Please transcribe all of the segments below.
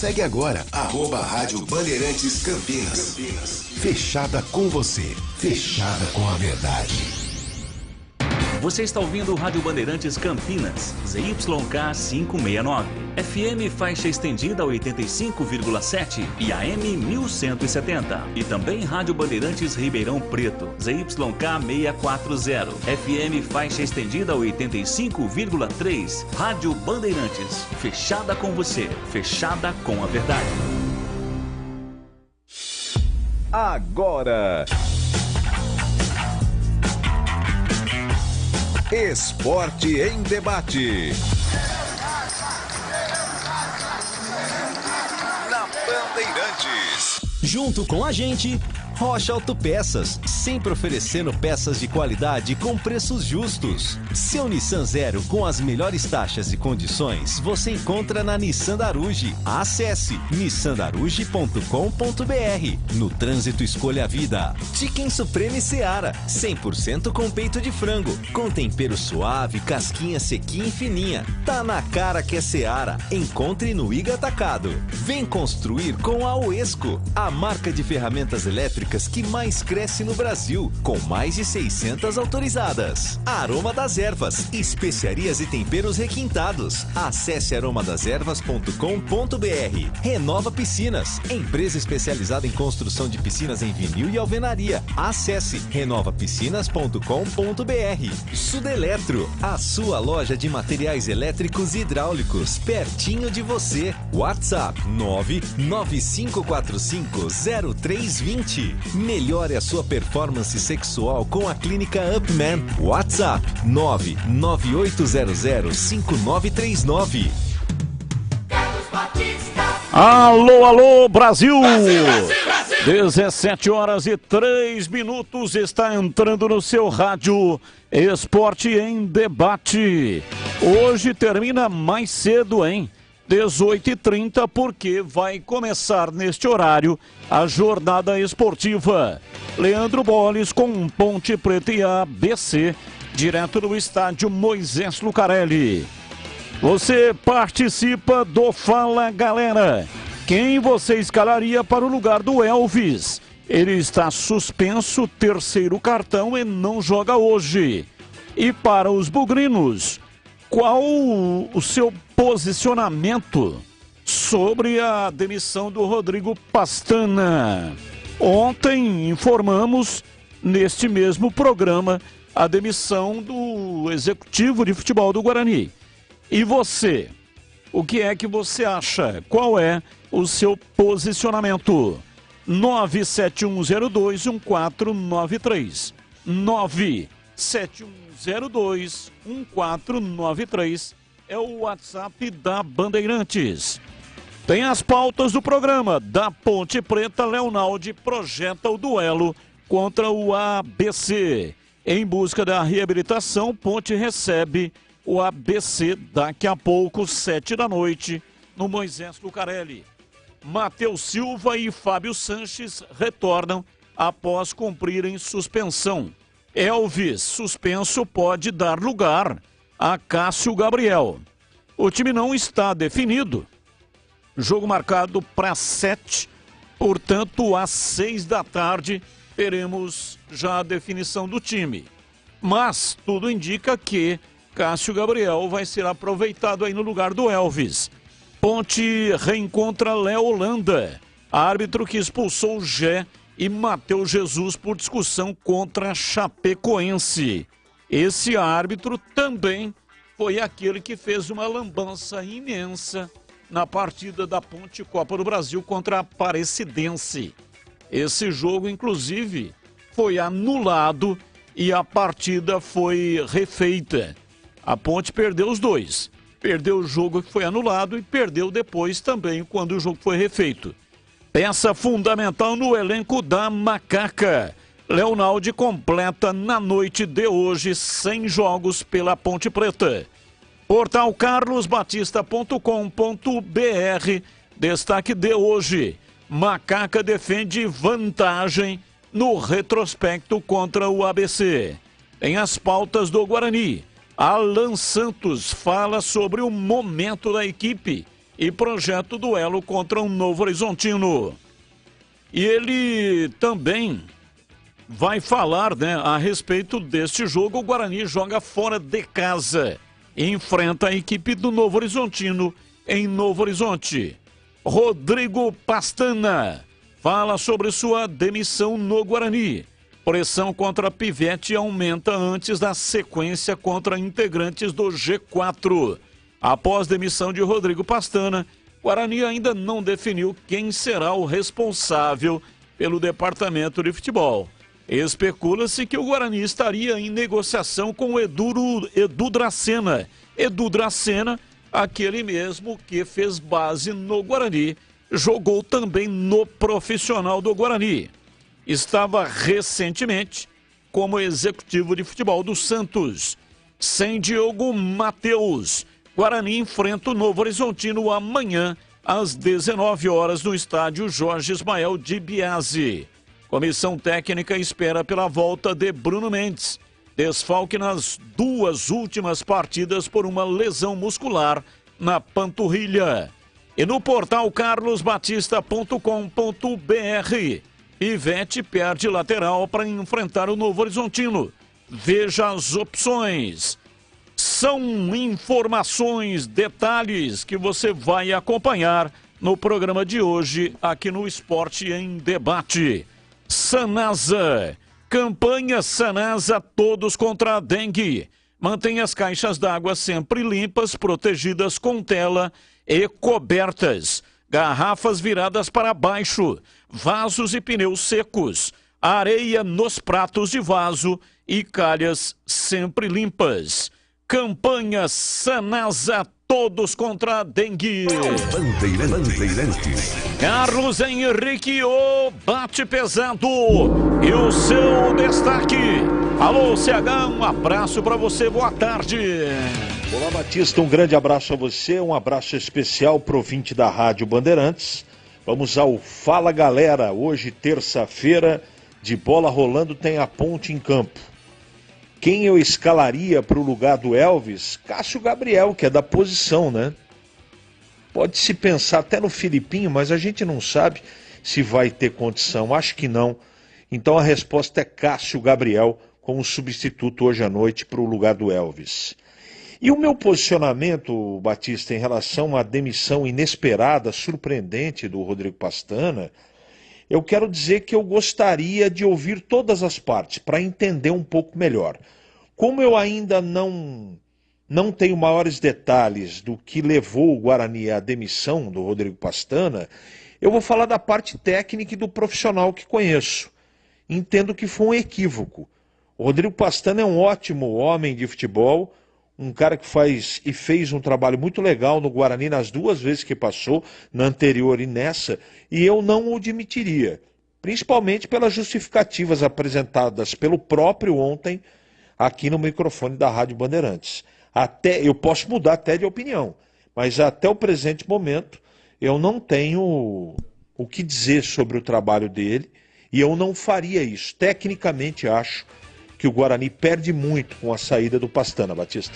Segue agora, @Rádio Bandeirantes Campinas. Fechada com você, fechada com a verdade. Você está ouvindo o Rádio Bandeirantes Campinas, ZYK 569, FM faixa estendida 85,7 e AM 1170. E também Rádio Bandeirantes Ribeirão Preto, ZYK 640, FM faixa estendida 85,3. Rádio Bandeirantes, fechada com você, fechada com a verdade. Agora, Esporte em Debate. Na Bandeirantes. Junto com a gente, Rocha Autopeças, sempre oferecendo peças de qualidade com preços justos. Seu Nissan Zero com as melhores taxas e condições você encontra na Nissan Daruge. Acesse nissandaruge.com.br. No trânsito, escolha a vida. Chicken Supreme Seara, 100% com peito de frango, com tempero suave, casquinha sequinha e fininha. Tá na cara que é Seara. Encontre no Iga Atacado. Vem construir com a Oesco, a marca de ferramentas elétricas que mais cresce no Brasil, com mais de 600 autorizadas. Aroma das Ervas, especiarias e temperos requintados. Acesse aromadeservas.com.br. Renova Piscinas, empresa especializada em construção de piscinas em vinil e alvenaria. Acesse renovapiscinas.com.br. Sudeletro, a sua loja de materiais elétricos e hidráulicos, pertinho de você. WhatsApp 995450320. Melhore a sua performance sexual com a clínica Upman. WhatsApp 998005939. Alô, alô, Brasil! 17h03, está entrando no seu rádio Esporte em Debate. Hoje termina mais cedo, hein? 18h30, porque vai começar neste horário a jornada esportiva. Leandro Bolles com Ponte Preta e ABC, direto do estádio Moisés Lucarelli. Você participa do Fala Galera. Quem você escalaria para o lugar do Elvis? Ele está suspenso, terceiro cartão, e não joga hoje. E para os bugrinos, qual o seu posicionamento sobre a demissão do Rodrigo Pastana? Ontem informamos, neste mesmo programa, a demissão do executivo de futebol do Guarani. E você? O que é que você acha? Qual é o seu posicionamento? 971021493. 971021493 é o WhatsApp da Bandeirantes. Tem as pautas do programa. Da Ponte Preta, Leonaldi projeta o duelo contra o ABC. Em busca da reabilitação, Ponte recebe o ABC daqui a pouco, 19h, no Moisés Lucarelli. Matheus Silva e Fábio Sanches retornam após cumprirem suspensão. Elvis, suspenso, pode dar lugar a Cássio Gabriel. O time não está definido. Jogo marcado para 7, portanto, às 6 da tarde, teremos já a definição do time. Mas tudo indica que Cássio Gabriel vai ser aproveitado aí no lugar do Elvis. Ponte reencontra Léo Holanda, árbitro que expulsou Gé e Matheus Jesus por discussão contra Chapecoense. Esse árbitro também foi aquele que fez uma lambança imensa na partida da Ponte Copa do Brasil contra a Aparecidense. Esse jogo, inclusive, foi anulado e a partida foi refeita. A Ponte perdeu os dois. Perdeu o jogo que foi anulado e perdeu depois também quando o jogo foi refeito. Peça fundamental no elenco da Macaca. Leonaldi completa na noite de hoje 100 jogos pela Ponte Preta. Portal carlosbatista.com.br. Destaque de hoje. Macaca defende vantagem no retrospecto contra o ABC. Em as pautas do Guarani, Alan Santos fala sobre o momento da equipe e projeta o duelo contra o Novo Horizontino. E ele também vai falar, né, a respeito deste jogo. O Guarani joga fora de casa e enfrenta a equipe do Novo Horizontino em Novo Horizonte. Rodrigo Pastana fala sobre sua demissão no Guarani. Pressão contra Pivete aumenta antes da sequência contra integrantes do G4. Após demissão de Rodrigo Pastana, Guarani ainda não definiu quem será o responsável pelo departamento de futebol. Especula-se que o Guarani estaria em negociação com o Edu Dracena. Edu Dracena, aquele mesmo que fez base no Guarani, jogou também no profissional do Guarani. Estava recentemente como executivo de futebol do Santos. Sem Diogo Mateus, Guarani enfrenta o Novo Horizontino amanhã, às 19 horas, no estádio Jorge Ismael de Biasi. Comissão técnica espera pela volta de Bruno Mendes, desfalque nas 2 últimas partidas por uma lesão muscular na panturrilha. E no portal carlosbatista.com.br, Pivete perde lateral para enfrentar o Novo Horizontino. Veja as opções. São informações, detalhes que você vai acompanhar no programa de hoje aqui no Esporte em Debate. Sanasa, campanha Sanasa Todos contra a Dengue. Mantenha as caixas d'água sempre limpas, protegidas com tela e cobertas. Garrafas viradas para baixo, vasos e pneus secos, areia nos pratos de vaso e calhas sempre limpas. Campanha Sanasa Todos contra a Dengue. Bandeirantes. Carlos Henrique, o bate pesado e o seu destaque. Alô, CH, um abraço para você, boa tarde. Olá, Batista, um grande abraço a você, um abraço especial pro ouvinte da Rádio Bandeirantes. Vamos ao Fala Galera, hoje terça-feira, de bola rolando, tem a Ponte em campo. Quem eu escalaria para o lugar do Elvis? Cássio Gabriel, que é da posição, né? Pode-se pensar até no Filipinho, mas a gente não sabe se vai ter condição, acho que não. Então a resposta é Cássio Gabriel como substituto hoje à noite para o lugar do Elvis. E o meu posicionamento, Batista, em relação à demissão inesperada, surpreendente do Rodrigo Pastana, eu quero dizer que eu gostaria de ouvir todas as partes para entender um pouco melhor. Como eu ainda não tenho maiores detalhes do que levou o Guarani à demissão do Rodrigo Pastana, eu vou falar da parte técnica e do profissional que conheço. Entendo que foi um equívoco. O Rodrigo Pastana é um ótimo homem de futebol, um cara que faz e fez um trabalho muito legal no Guarani nas 2 vezes que passou, na anterior e nessa, e eu não o demitiria, principalmente pelas justificativas apresentadas pelo próprio ontem aqui no microfone da Rádio Bandeirantes. Eu posso mudar até de opinião, mas até o presente momento eu não tenho o que dizer sobre o trabalho dele e eu não faria isso. Tecnicamente acho que o Guarani perde muito com a saída do Pastana, Batista.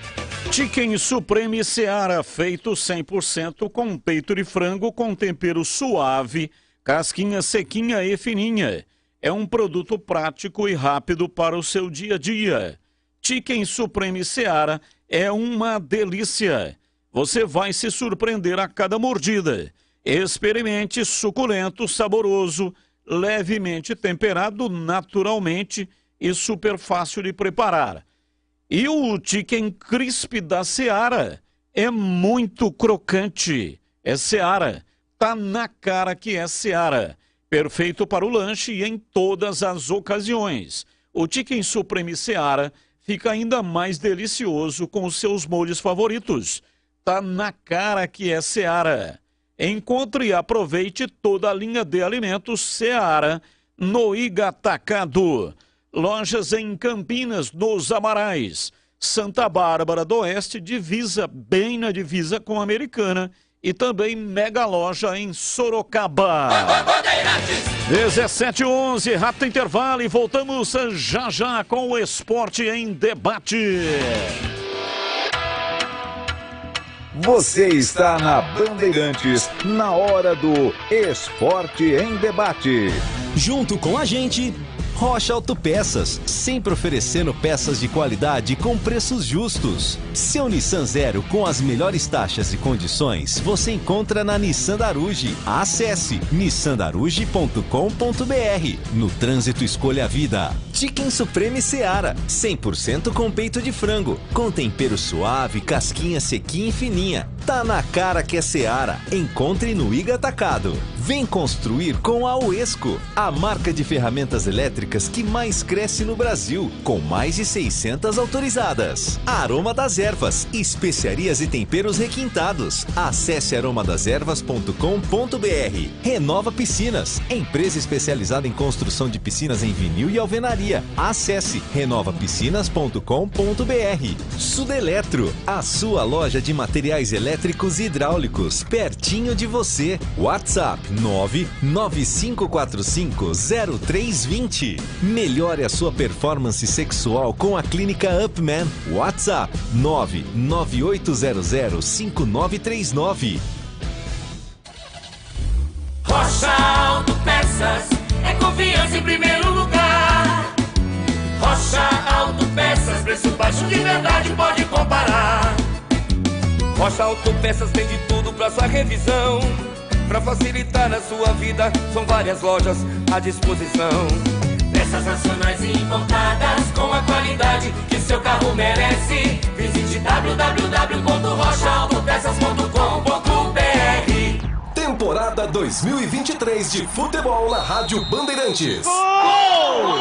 Chicken Supreme Seara, feito 100% com peito de frango com tempero suave, casquinha sequinha e fininha. É um produto prático e rápido para o seu dia a dia. Chicken Supreme Seara é uma delícia. Você vai se surpreender a cada mordida. Experimente suculento, saboroso, levemente temperado naturalmente e super fácil de preparar. E o Chicken Crisp da Seara é muito crocante. É Seara. Tá na cara que é Seara. Perfeito para o lanche e em todas as ocasiões. O Chicken Supreme Seara fica ainda mais delicioso com os seus molhos favoritos. Tá na cara que é Seara. Encontre e aproveite toda a linha de alimentos Seara no Iga Atacado. Lojas em Campinas, nos Amarais, Santa Bárbara do Oeste, divisa, bem na divisa com a Americana, e também mega loja em Sorocaba. 17h11, rápido intervalo e voltamos já já com o Esporte em Debate. Você está na Bandeirantes, na hora do Esporte em Debate. Junto com a gente, Rocha Autopeças, sempre oferecendo peças de qualidade com preços justos. Seu Nissan Zero com as melhores taxas e condições você encontra na Nissan Daruge. Acesse nissandaruge.com.br. No trânsito, escolha a vida. Chicken Supreme Seara, 100% com peito de frango, com tempero suave, casquinha sequinha e fininha. Tá na cara que é Seara. Encontre no Iga Atacado. Vem construir com a Uesco, a marca de ferramentas elétricas que mais cresce no Brasil, com mais de 600 autorizadas. Aroma das Ervas, especiarias e temperos requintados. Acesse aromadeservas.com.br. Renova Piscinas, empresa especializada em construção de piscinas em vinil e alvenaria. Acesse renovapiscinas.com.br. Sudeletro, a sua loja de materiais elétricos e hidráulicos, pertinho de você. WhatsApp 995450320. Melhore a sua performance sexual com a clínica Upman. WhatsApp 998005939. Rocha Autopeças é confiança em primeiro lugar. Rocha Autopeças, preço baixo de verdade, pode comparar. Rocha Autopeças tem de tudo pra sua revisão. Pra facilitar a sua vida, são várias lojas à disposição. Peças nacionais e importadas com a qualidade que seu carro merece. Visite www.rochaautopeças.com.br. Temporada 2023 de futebol na Rádio Bandeirantes. Gol!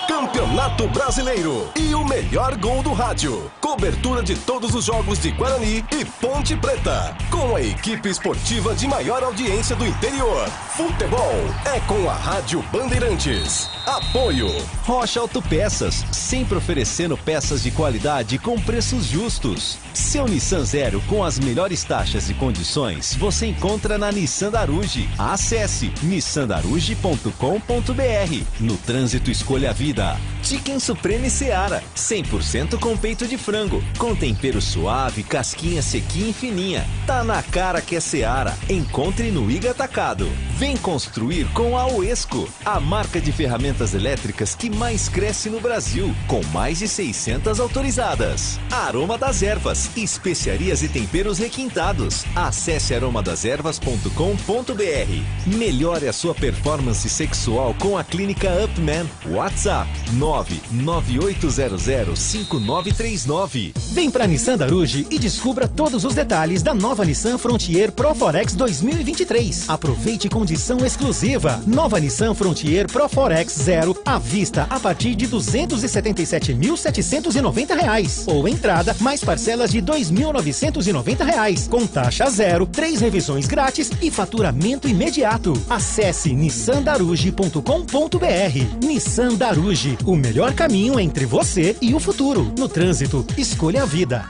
Campeonato Brasileiro e o melhor gol do rádio. Cobertura de todos os jogos de Guarani e Ponte Preta. Com a equipe esportiva de maior audiência do interior. Futebol é com a Rádio Bandeirantes. Apoio Rocha Autopeças, sempre oferecendo peças de qualidade com preços justos. Seu Nissan Zero com as melhores taxas e condições você encontra na Nissan Daruge. Acesse nissandaruge.com.br. No trânsito, escolha a vida. Chicken Supreme Seara, 100% com peito de frango, com tempero suave, casquinha sequinha e fininha. Tá na cara que é Seara. Encontre no Iga Atacado. Vem construir com a Uesco, a marca de ferramentas elétricas que mais cresce no Brasil, com mais de 600 autorizadas. Aroma das Ervas, especiarias e temperos requintados. Acesse aromadeservas.com.br. Melhore a sua performance sexual com a clínica Upman. WhatsApp 998005939. Vem pra Nissan Daruge e descubra todos os detalhes da nova Nissan Frontier Pro Forex 2023. Aproveite condição exclusiva. Nova Nissan Frontier Pro Forex Zero à vista a partir de R$ 277.790 ou entrada mais parcelas de R$ 2.990 com taxa zero, 3 revisões grátis e faturamento imediato. Acesse nissandaruge.com.br. Nissan Daruge, o melhor caminho entre você e o futuro. No trânsito, escolha a vida.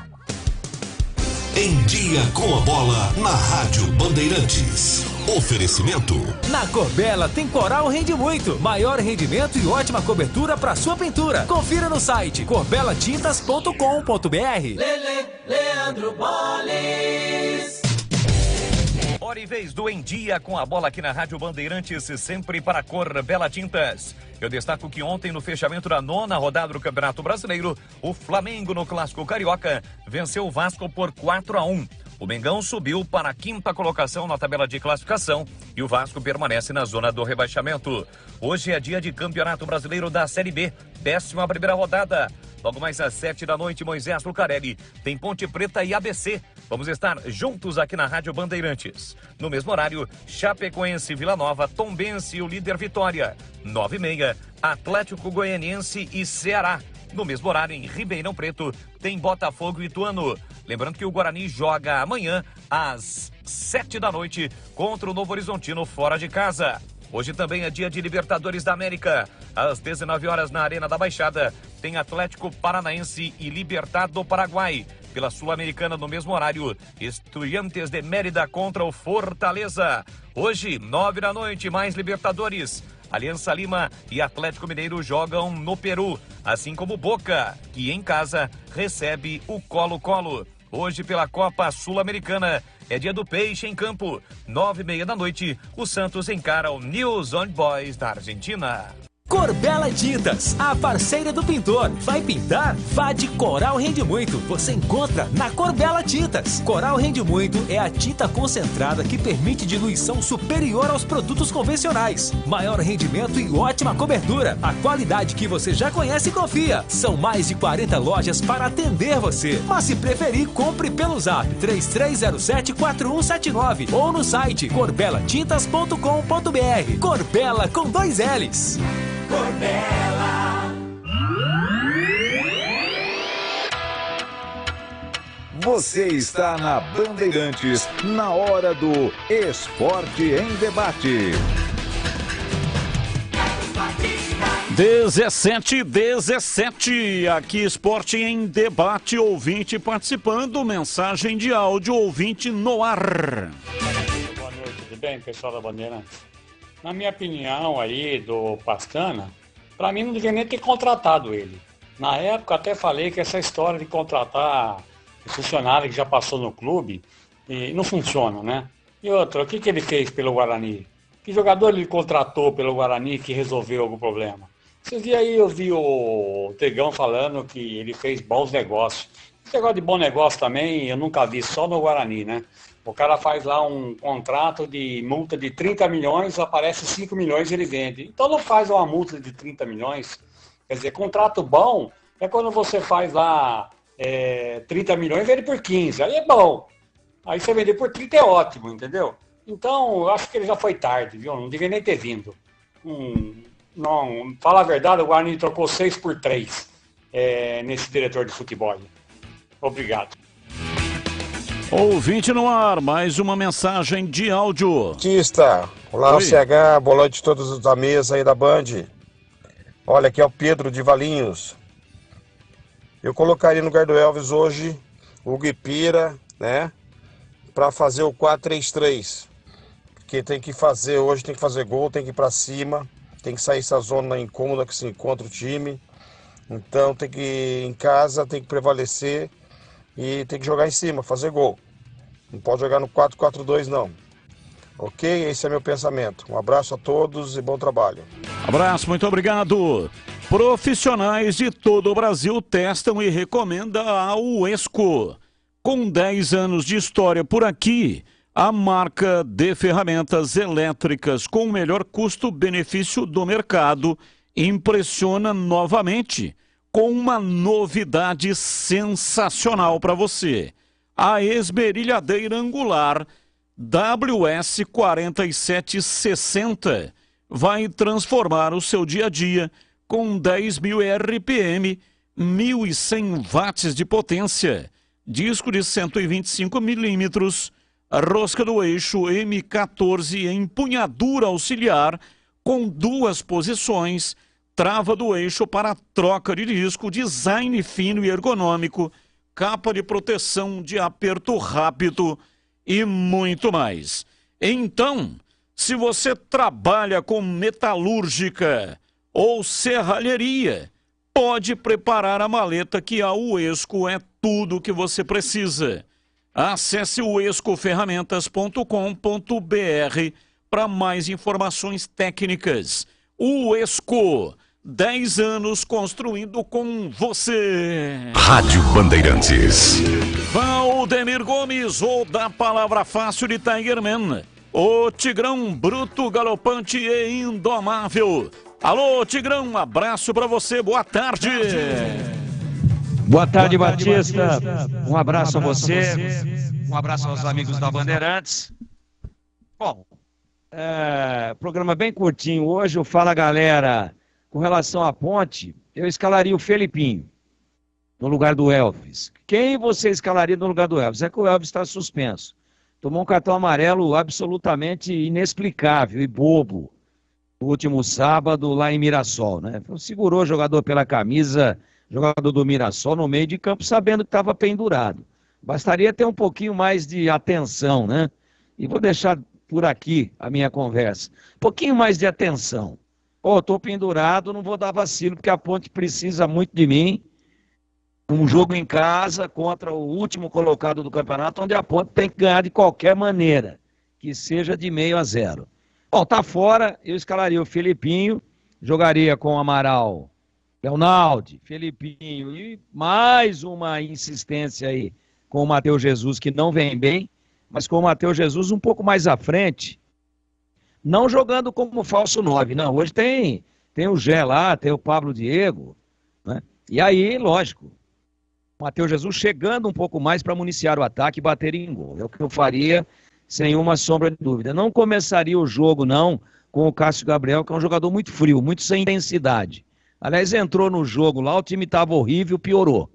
Em dia com a bola na Rádio Bandeirantes. Oferecimento. Na Corbella tem Coral Rende Muito. Maior rendimento e ótima cobertura para sua pintura. Confira no site corbelatintas.com.br. Leandro Boles. Hora e vez do Em Dia com a bola aqui na Rádio Bandeirantes, sempre para a Corbella Tintas. Eu destaco que ontem, no fechamento da 9ª rodada do Campeonato Brasileiro, o Flamengo, no Clássico Carioca, venceu o Vasco por 4-1. O Mengão subiu para a 5ª colocação na tabela de classificação e o Vasco permanece na zona do rebaixamento. Hoje é dia de Campeonato Brasileiro da Série B, 11ª rodada. Logo mais às 7 da noite, Moisés Lucarelli tem Ponte Preta e ABC. Vamos estar juntos aqui na Rádio Bandeirantes. No mesmo horário, Chapecoense, Vila Nova, Tombense e o líder Vitória. 9h30, Atlético Goianiense e Ceará. No mesmo horário, em Ribeirão Preto, tem Botafogo e Ituano. Lembrando que o Guarani joga amanhã às 7 da noite contra o Novo Horizontino fora de casa. Hoje também é dia de Libertadores da América. Às 19 horas na Arena da Baixada, tem Atlético Paranaense e Libertad do Paraguai. Pela Sul-Americana, no mesmo horário, Estudiantes de Mérida contra o Fortaleza. Hoje, 9 da noite, mais Libertadores. Aliança Lima e Atlético Mineiro jogam no Peru, assim como Boca, que em casa recebe o Colo-Colo. Hoje pela Copa Sul-Americana. É dia do peixe em campo. 9h30 da noite, o Santos encara o News Old Boys da Argentina. Corbela Tintas, a parceira do pintor. Vai pintar? Vá de Coral Rende Muito. Você encontra na Corbela Tintas. Coral Rende Muito é a tinta concentrada que permite diluição superior aos produtos convencionais. Maior rendimento e ótima cobertura. A qualidade que você já conhece e confia. São mais de 40 lojas para atender você. Mas se preferir, compre pelo Zap 3307-4179 ou no site corbelatintas.com.br. Corbela com 2 L's. Corbela. Você está na Bandeirantes, na hora do Esporte em Debate. 17:17, aqui Esporte em Debate, ouvinte participando, mensagem de áudio, ouvinte no ar. Boa noite, tudo bem, pessoal da Bandeirantes? Na minha opinião aí do Pastana, para mim não devia nem ter contratado ele. Na época até falei que essa história de contratar funcionário que já passou no clube não funciona, né? E outra, o que ele fez pelo Guarani? Que jogador ele contratou pelo Guarani que resolveu algum problema? Esses dias aí eu vi o Tegão falando que ele fez bons negócios. Esse negócio de bom negócio também eu nunca vi, só no Guarani, né? O cara faz lá um contrato de multa de 30 milhões, aparece 5 milhões e ele vende. Então não faz uma multa de 30 milhões. Quer dizer, contrato bom é quando você faz lá 30 milhões e vende por 15. Aí é bom. Aí você vender por 30 é ótimo, entendeu? Então eu acho que ele já foi tarde, viu? Não devia nem ter vindo. Não, fala a verdade, o Guarani trocou 6 por 3 nesse diretor de futebol. Obrigado. Ouvinte no ar, mais uma mensagem de áudio. Batista, olá, o CH, boa noite a todos da mesa aí da Band. Olha, aqui é o Pedro de Valinhos. Eu colocaria no lugar do Elvis hoje o Guipira, né, para fazer o 4-3-3. Porque tem que fazer hoje, tem que fazer gol, tem que ir para cima, tem que sair essa zona incômoda que se encontra o time. Então tem que ir em casa, tem que prevalecer. E tem que jogar em cima, fazer gol. Não pode jogar no 4-4-2 não. Ok? Esse é meu pensamento. Um abraço a todos e bom trabalho. Abraço, muito obrigado. Profissionais de todo o Brasil testam e recomendam a Uesco. Com 10 anos de história por aqui, a marca de ferramentas elétricas com o melhor custo-benefício do mercado impressiona novamente, com uma novidade sensacional para você. A esmerilhadeira angular WS4760 vai transformar o seu dia a dia com 10.000 RPM, 1.100 watts de potência, disco de 125 milímetros, rosca do eixo M14 empunhadura auxiliar com 2 posições, trava do eixo para troca de disco, design fino e ergonômico, capa de proteção de aperto rápido e muito mais. Então, se você trabalha com metalúrgica ou serralheria, pode preparar a maleta que a Uesco é tudo o que você precisa. Acesse uescoferramentas.com.br para mais informações técnicas. Uesco, 10 anos construindo com você. Rádio Bandeirantes. Valdemir Gomes, ou da palavra fácil de Tigerman. O Tigrão bruto, galopante e indomável. Alô, Tigrão, um abraço pra você, boa tarde. Boa tarde, Batista. Um abraço a você, um abraço aos amigos da Bandeirantes. Bom, programa bem curtinho hoje, o Fala Galera. Com relação à Ponte, eu escalaria o Felipinho no lugar do Elvis. Quem você escalaria no lugar do Elvis? É que o Elvis está suspenso. Tomou um cartão amarelo absolutamente inexplicável e bobo no último sábado lá em Mirassol, né? Segurou o jogador pela camisa, jogador do Mirassol no meio de campo, sabendo que estava pendurado. Bastaria ter um pouquinho mais de atenção, né? E vou deixar por aqui a minha conversa. Um pouquinho mais de atenção. Estou pendurado, não vou dar vacilo, porque a Ponte precisa muito de mim. Um jogo em casa contra o último colocado do campeonato, onde a Ponte tem que ganhar de qualquer maneira, que seja de 0-0. Bom, tá fora, eu escalaria o Felipinho, jogaria com o Amaral, Leonaldi, Felipinho e mais uma insistência aí com o Matheus Jesus, que não vem bem, mas com o Matheus Jesus um pouco mais à frente, não jogando como falso 9, não. Hoje tem o Gé lá, tem o Pablo Diego, né? E aí, lógico, o Matheus Jesus chegando um pouco mais para municiar o ataque e bater em gol. É o que eu faria, sem uma sombra de dúvida. Não começaria o jogo, não, com o Cássio Gabriel, que é um jogador muito frio, muito sem intensidade. Aliás, entrou no jogo lá, o time estava horrível, piorou.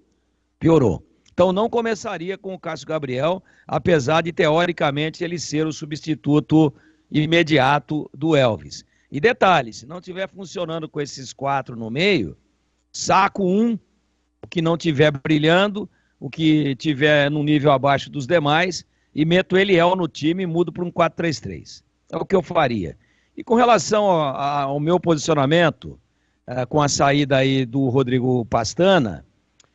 Então não começaria com o Cássio Gabriel, apesar de, teoricamente, ele ser o substituto imediato do Elvis. E detalhe, se não estiver funcionando com esses 4 no meio, saco um, o que não estiver brilhando, o que estiver num nível abaixo dos demais, e meto Eliel no time e mudo para um 4-3-3. É o que eu faria. E com relação ao meu posicionamento, com a saída aí do Rodrigo Pastana,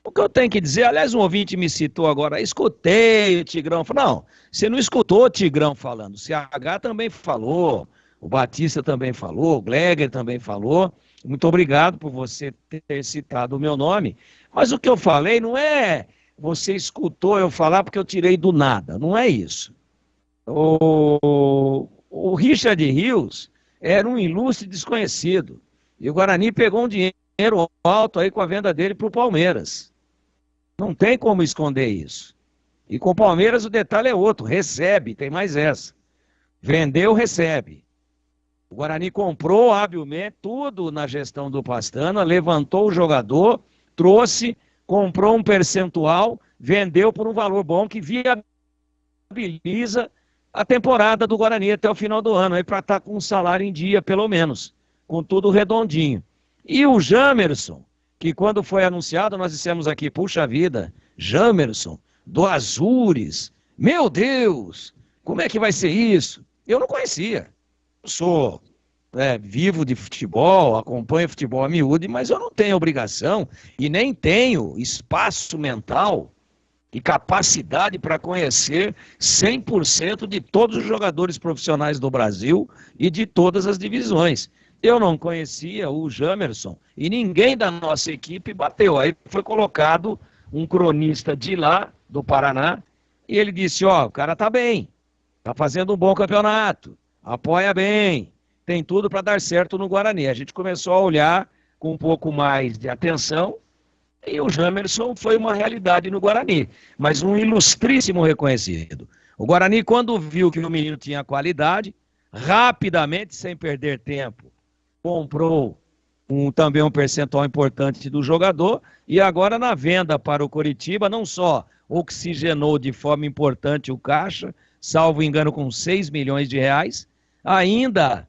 o que eu tenho que dizer, aliás, um ouvinte me citou agora, escutei o Tigrão falando. Não, você não escutou o Tigrão falando, o CH também falou, o Batista também falou, o Gleger também falou. Muito obrigado por você ter citado o meu nome, mas o que eu falei não é você escutou eu falar porque eu tirei do nada, não é isso. O Richard Rios era um ilustre desconhecido, e o Guarani pegou um dinheiro alto aí com a venda dele para o Palmeiras. Não tem como esconder isso. E com o Palmeiras o detalhe é outro, recebe, tem mais essa. Vendeu, recebe. O Guarani comprou habilmente tudo na gestão do Pastana, levantou o jogador, trouxe, comprou um percentual, vendeu por um valor bom que viabiliza a temporada do Guarani até o final do ano, aí para estar com um salário em dia, pelo menos, com tudo redondinho. E o Jamerson, que quando foi anunciado, nós dissemos aqui, puxa vida, Jamerson, do Azures, meu Deus, como é que vai ser isso? Eu não conhecia. Sou vivo de futebol, acompanho futebol a miúde, mas eu não tenho obrigação e nem tenho espaço mental e capacidade para conhecer 100% de todos os jogadores profissionais do Brasil e de todas as divisões. Eu não conhecia o Jamerson e ninguém da nossa equipe bateu. Aí foi colocado um cronista de lá, do Paraná, e ele disse, o cara tá bem, tá fazendo um bom campeonato, apoia bem, tem tudo para dar certo no Guarani. A gente começou a olhar com um pouco mais de atenção e o Jamerson foi uma realidade no Guarani, mas um ilustríssimo reconhecido. O Guarani, quando viu que o menino tinha qualidade, rapidamente, sem perder tempo, comprou também um percentual importante do jogador e agora na venda para o Coritiba, não só oxigenou de forma importante o caixa, salvo engano com 6 milhões de reais, ainda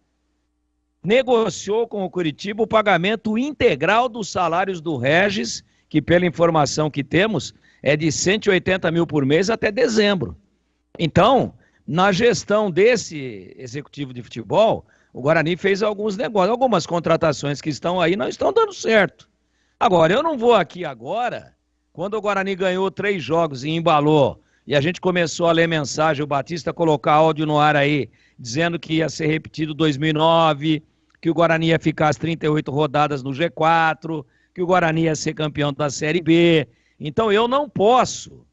negociou com o Coritiba o pagamento integral dos salários do Regis, que pela informação que temos é de 180 mil por mês até dezembro. Então, na gestão desse executivo de futebol, o Guarani fez alguns negócios, algumas contratações que estão aí não estão dando certo. Agora, eu não vou aqui agora, quando o Guarani ganhou 3 jogos e embalou, e a gente começou a ler mensagem, o Batista colocar áudio no ar aí, dizendo que ia ser repetido 2009, que o Guarani ia ficar as 38 rodadas no G4, que o Guarani ia ser campeão da Série B. Então eu não posso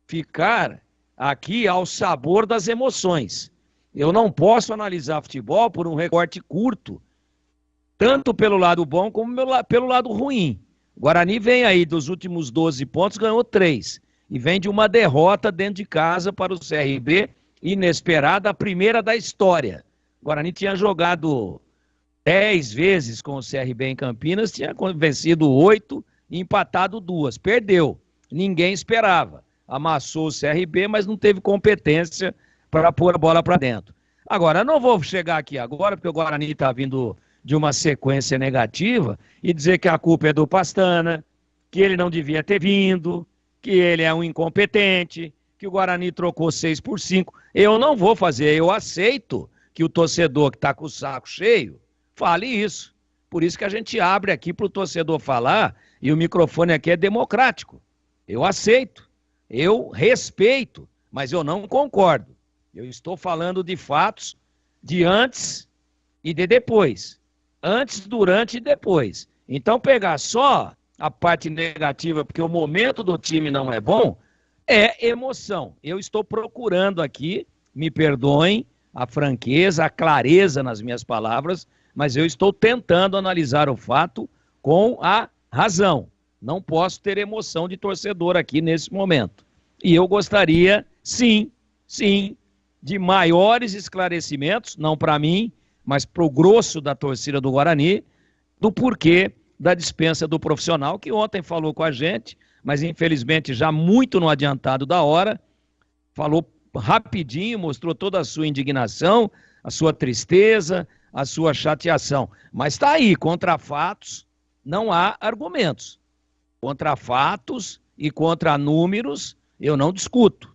ficar aqui ao sabor das emoções. Eu não posso analisar futebol por um recorte curto, tanto pelo lado bom como pelo lado ruim. O Guarani vem aí dos últimos 12 pontos, ganhou 3. E vem de uma derrota dentro de casa para o CRB, inesperada, a primeira da história. O Guarani tinha jogado 10 vezes com o CRB em Campinas, tinha vencido 8 e empatado 2. Perdeu. Ninguém esperava. Amassou o CRB, mas não teve competência para pôr a bola para dentro. Agora, eu não vou chegar aqui agora, porque o Guarani está vindo de uma sequência negativa, e dizer que a culpa é do Pastana, que ele não devia ter vindo, que ele é um incompetente, que o Guarani trocou 6 por 5. Eu não vou fazer, eu aceito que o torcedor que está com o saco cheio fale isso. Por isso que a gente abre aqui para o torcedor falar, e o microfone aqui é democrático. Eu aceito, eu respeito, mas eu não concordo. Eu estou falando de fatos de antes e de depois. Antes, durante e depois. Então, pegar só a parte negativa, porque o momento do time não é bom, é emoção. Eu estou procurando aqui, me perdoem, a franqueza, a clareza nas minhas palavras, mas eu estou tentando analisar o fato com a razão. Não posso ter emoção de torcedor aqui nesse momento. E eu gostaria, sim, de maiores esclarecimentos, não para mim, mas para o grosso da torcida do Guarani, do porquê da dispensa do profissional, que ontem falou com a gente, mas infelizmente já muito no adiantado da hora, falou rapidinho, mostrou toda a sua indignação, a sua tristeza, a sua chateação. Mas está aí, contra fatos, não há argumentos. Contra fatos e contra números, eu não discuto.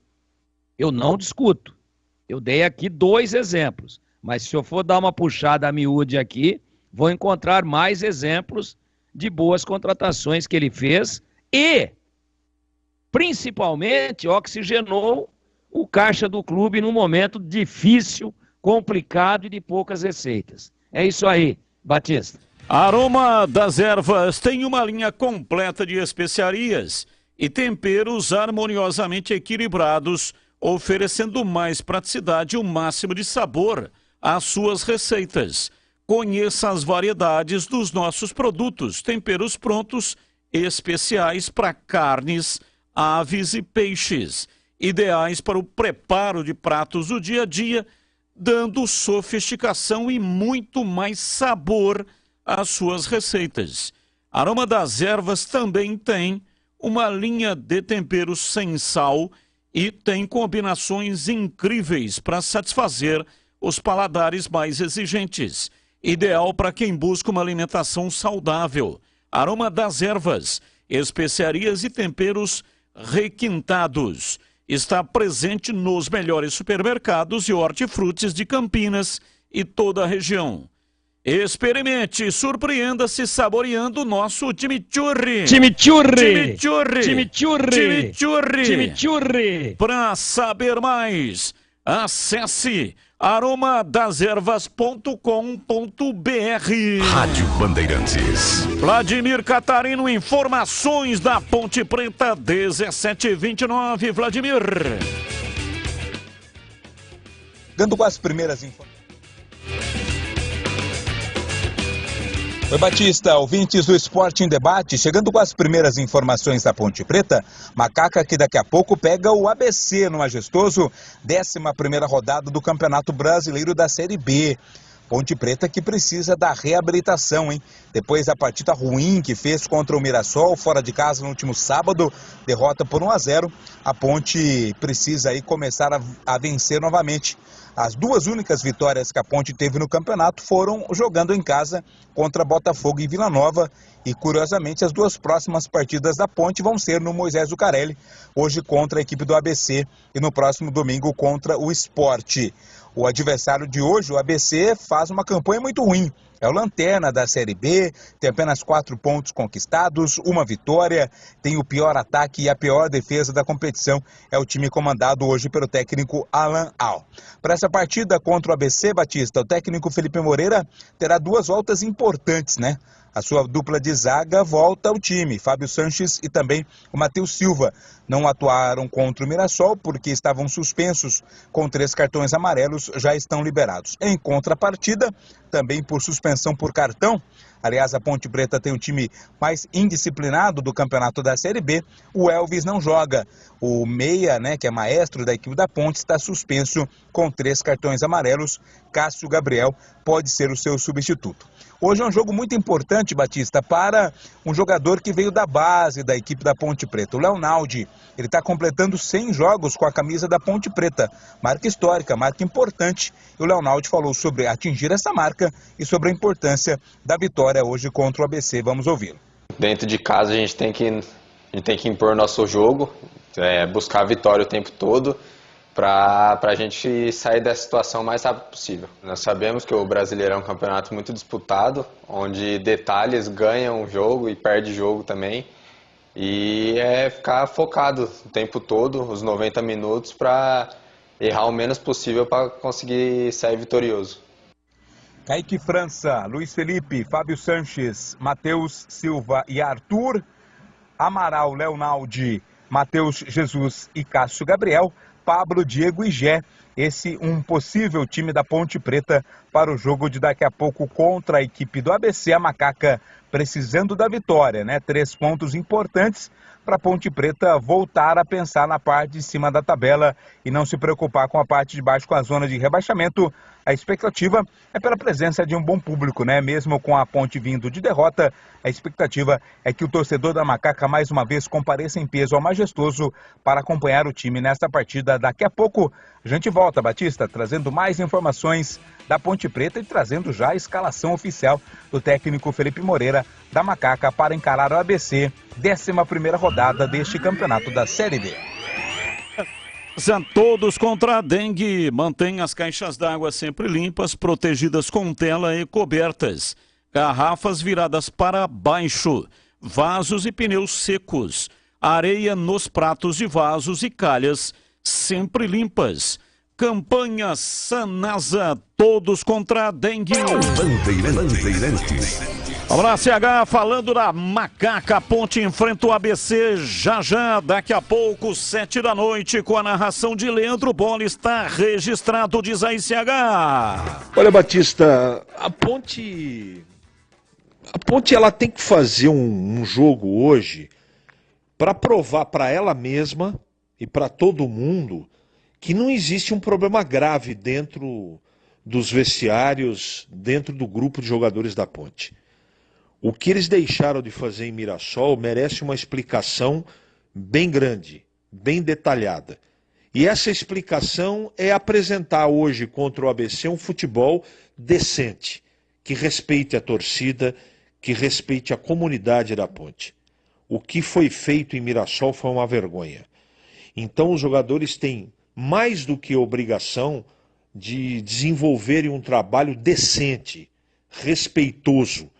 Eu dei aqui 2 exemplos, mas se eu for dar uma puxada a miúde aqui, vou encontrar mais exemplos de boas contratações que ele fez e, principalmente, oxigenou o caixa do clube num momento difícil, complicado e de poucas receitas. É isso aí, Batista. Aroma das Ervas tem uma linha completa de especiarias e temperos harmoniosamente equilibrados, oferecendo mais praticidade e o máximo de sabor às suas receitas. Conheça as variedades dos nossos produtos, temperos prontos, especiais para carnes, aves e peixes, ideais para o preparo de pratos do dia a dia, dando sofisticação e muito mais sabor às suas receitas. Aroma das Ervas também tem uma linha de temperos sem sal e tem combinações incríveis para satisfazer os paladares mais exigentes. Ideal para quem busca uma alimentação saudável. Aroma das Ervas, especiarias e temperos requintados. Está presente nos melhores supermercados e hortifrutis de Campinas e toda a região. Experimente e surpreenda-se saboreando o nosso chimichurri. Chimichurri! Chimichurri! Chimichurri! Chimichurri! Chimichurri! Para saber mais, acesse aromadeservas.com.br. Rádio Bandeirantes. Vladimir Catarino, informações da Ponte Preta, 17h29. Vladimir. Dando com as primeiras informações. Oi, Batista, ouvintes do Esporte em Debate, chegando com as primeiras informações da Ponte Preta, Macaca que daqui a pouco pega o ABC no majestoso 11ª rodada do Campeonato Brasileiro da Série B. Ponte Preta que precisa da reabilitação, hein? Depois da partida ruim que fez contra o Mirassol, fora de casa no último sábado, derrota por 1-0, a Ponte precisa aí começar a vencer novamente. As 2 únicas vitórias que a Ponte teve no campeonato foram jogando em casa contra Botafogo e Vila Nova. E, curiosamente, as 2 próximas partidas da Ponte vão ser no Moisés Zucarelli, hoje contra a equipe do ABC e no próximo domingo contra o Sport. O adversário de hoje, o ABC, faz uma campanha muito ruim. É o lanterna da Série B, tem apenas 4 pontos conquistados, 1 vitória, tem o pior ataque e a pior defesa da competição. É o time comandado hoje pelo técnico Alan Al. Para essa partida contra o ABC, Batista, o técnico Felipe Moreira terá 2 voltas importantes, né? A sua dupla de zaga volta ao time, Fábio Sanches e também o Matheus Silva. Não atuaram contra o Mirassol porque estavam suspensos com 3 cartões amarelos, já estão liberados. Em contrapartida, também por suspensão por cartão, aliás, a Ponte Preta tem o time mais indisciplinado do campeonato da Série B, o Elvis não joga. O meia, né, que é maestro da equipe da Ponte, está suspenso com 3 cartões amarelos. Cássio Gabriel pode ser o seu substituto. Hoje é um jogo muito importante, Batista, para um jogador que veio da base da equipe da Ponte Preta, o Leonaldi. Ele está completando 100 jogos com a camisa da Ponte Preta. Marca histórica, marca importante. E o Leonaldi falou sobre atingir essa marca e sobre a importância da vitória hoje contra o ABC. Vamos ouvi-lo. Dentro de casa a gente tem que impor nosso jogo, buscar a vitória o tempo todo, para a gente sair dessa situação o mais rápido possível. Nós sabemos que o Brasileirão é um campeonato muito disputado, onde detalhes ganham o jogo e perde o jogo também. E é ficar focado o tempo todo, os 90 minutos, para errar o menos possível para conseguir sair vitorioso. Kaique França, Luiz Felipe, Fábio Sanches, Matheus Silva e Arthur, Amaral, Leonaldi, Matheus Jesus e Cássio Gabriel, Pablo, Diego e Gé. Esse um possível time da Ponte Preta para o jogo de daqui a pouco contra a equipe do ABC, a Macaca precisando da vitória, né? 3 pontos importantes para a Ponte Preta voltar a pensar na parte de cima da tabela e não se preocupar com a parte de baixo, com a zona de rebaixamento. A expectativa é pela presença de um bom público, né? Mesmo com a Ponte vindo de derrota, a expectativa é que o torcedor da Macaca mais uma vez compareça em peso ao Majestoso para acompanhar o time nesta partida. Daqui a pouco a gente volta, Batista, trazendo mais informações da Ponte Preta e trazendo já a escalação oficial do técnico Felipe Moreira da Macaca para encarar o ABC, 11ª rodada deste campeonato da Série D. Todos contra a dengue. Mantenha as caixas d'água sempre limpas, protegidas com tela e cobertas. Garrafas viradas para baixo. Vasos e pneus secos. Areia nos pratos de vasos e calhas sempre limpas. Campanha Sanasa, todos contra a dengue. Bandeirantes. Vamos lá, CH, falando da Macaca. A Ponte enfrenta o ABC já, daqui a pouco, 7 da noite, com a narração de Leandro Bola. Está registrado, diz aí, CH. Olha, Batista, a Ponte ela tem que fazer um jogo hoje para provar para ela mesma e para todo mundo que não existe um problema grave dentro dos vestiários, dentro do grupo de jogadores da Ponte. O que eles deixaram de fazer em Mirassol merece uma explicação bem grande, bem detalhada. E essa explicação é apresentar hoje contra o ABC um futebol decente, que respeite a torcida, que respeite a comunidade da Ponte. O que foi feito em Mirassol foi uma vergonha. Então os jogadores têm mais do que obrigação de desenvolverem um trabalho decente, respeitoso,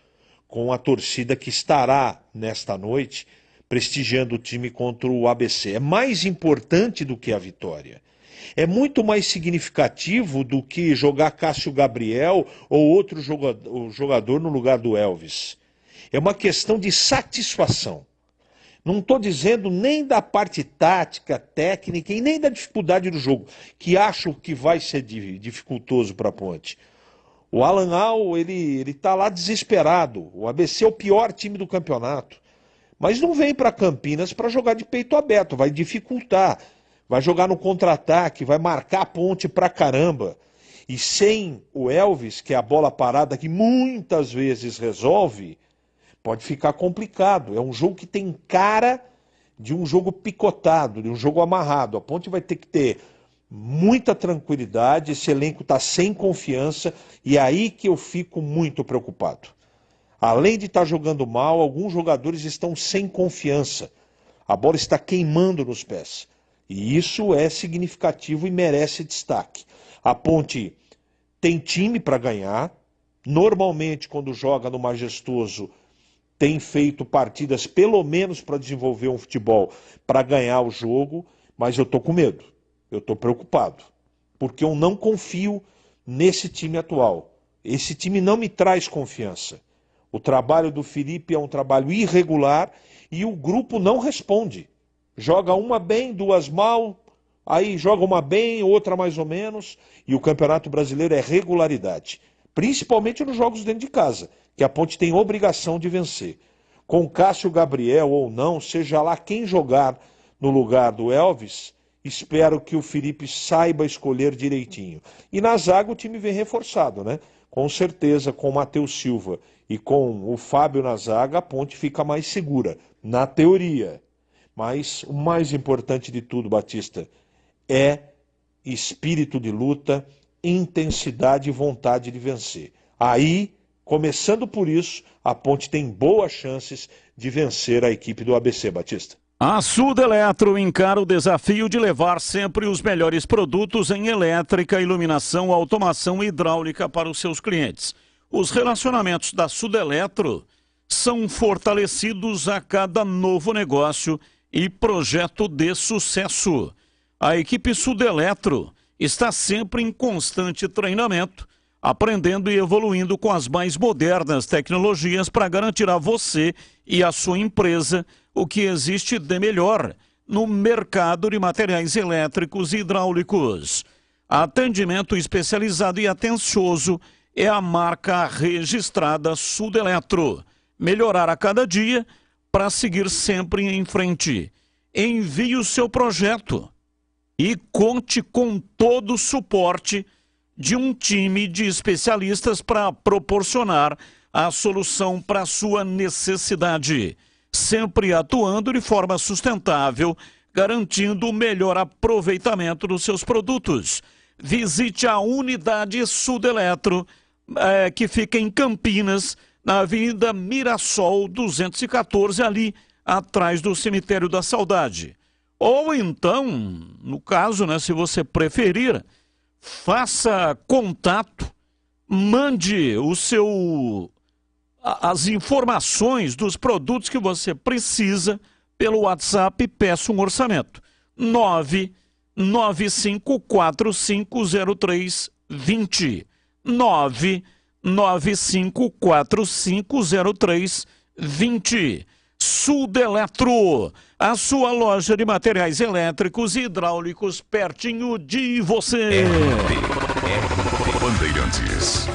com a torcida que estará nesta noite prestigiando o time contra o ABC. É mais importante do que a vitória. É muito mais significativo do que jogar Cássio Gabriel ou outro jogador no lugar do Elvis. É uma questão de satisfação. Não estou dizendo nem da parte tática, técnica e nem da dificuldade do jogo, que acho que vai ser dificultoso para a Ponte. O Alan Al, ele está lá desesperado. O ABC é o pior time do campeonato. Mas não vem para Campinas para jogar de peito aberto, vai dificultar. Vai jogar no contra-ataque, vai marcar a Ponte pra caramba. E sem o Elvis, que é a bola parada que muitas vezes resolve, pode ficar complicado. É um jogo que tem cara de um jogo picotado, de um jogo amarrado. A Ponte vai ter que ter muita tranquilidade, esse elenco está sem confiança e é aí que eu fico muito preocupado. Além de estar jogando mal, alguns jogadores estão sem confiança. A bola está queimando nos pés. E isso é significativo e merece destaque. A Ponte tem time para ganhar. Normalmente, quando joga no Majestoso, tem feito partidas pelo menos para desenvolver um futebol para ganhar o jogo, mas eu estou com medo. Eu estou preocupado, porque eu não confio nesse time atual. Esse time não me traz confiança. O trabalho do Felipe é um trabalho irregular e o grupo não responde. Joga uma bem, duas mal, aí joga uma bem, outra mais ou menos, e o Campeonato Brasileiro é regularidade. Principalmente nos jogos dentro de casa, que a Ponte tem obrigação de vencer. Com Cássio Gabriel ou não, seja lá quem jogar no lugar do Elvis, espero que o Felipe saiba escolher direitinho. E na zaga o time vem reforçado, né? Com certeza, com o Matheus Silva e com o Fábio na zaga, a Ponte fica mais segura, na teoria. Mas o mais importante de tudo, Batista, é espírito de luta, intensidade e vontade de vencer. Aí, começando por isso, a Ponte tem boas chances de vencer a equipe do ABC, Batista. A Sudeletro encara o desafio de levar sempre os melhores produtos em elétrica, iluminação, automação e hidráulica para os seus clientes. Os relacionamentos da Sudeletro são fortalecidos a cada novo negócio e projeto de sucesso. A equipe Sudeletro está sempre em constante treinamento, aprendendo e evoluindo com as mais modernas tecnologias para garantir a você e a sua empresa o que existe de melhor no mercado de materiais elétricos e hidráulicos. Atendimento especializado e atencioso é a marca registrada Sudeletro. Melhorar a cada dia para seguir sempre em frente. Envie o seu projeto e conte com todo o suporte de um time de especialistas para proporcionar a solução para a sua necessidade, sempre atuando de forma sustentável, garantindo o melhor aproveitamento dos seus produtos. Visite a unidade Sudeletro, que fica em Campinas, na Avenida Mirassol 214, ali atrás do Cemitério da Saudade. Ou então, no caso, se você preferir, faça contato, mande as informações dos produtos que você precisa pelo WhatsApp e peça um orçamento. 995450320. 995450320. Sudeletro, a sua loja de materiais elétricos e hidráulicos pertinho de você. Bandeirantes.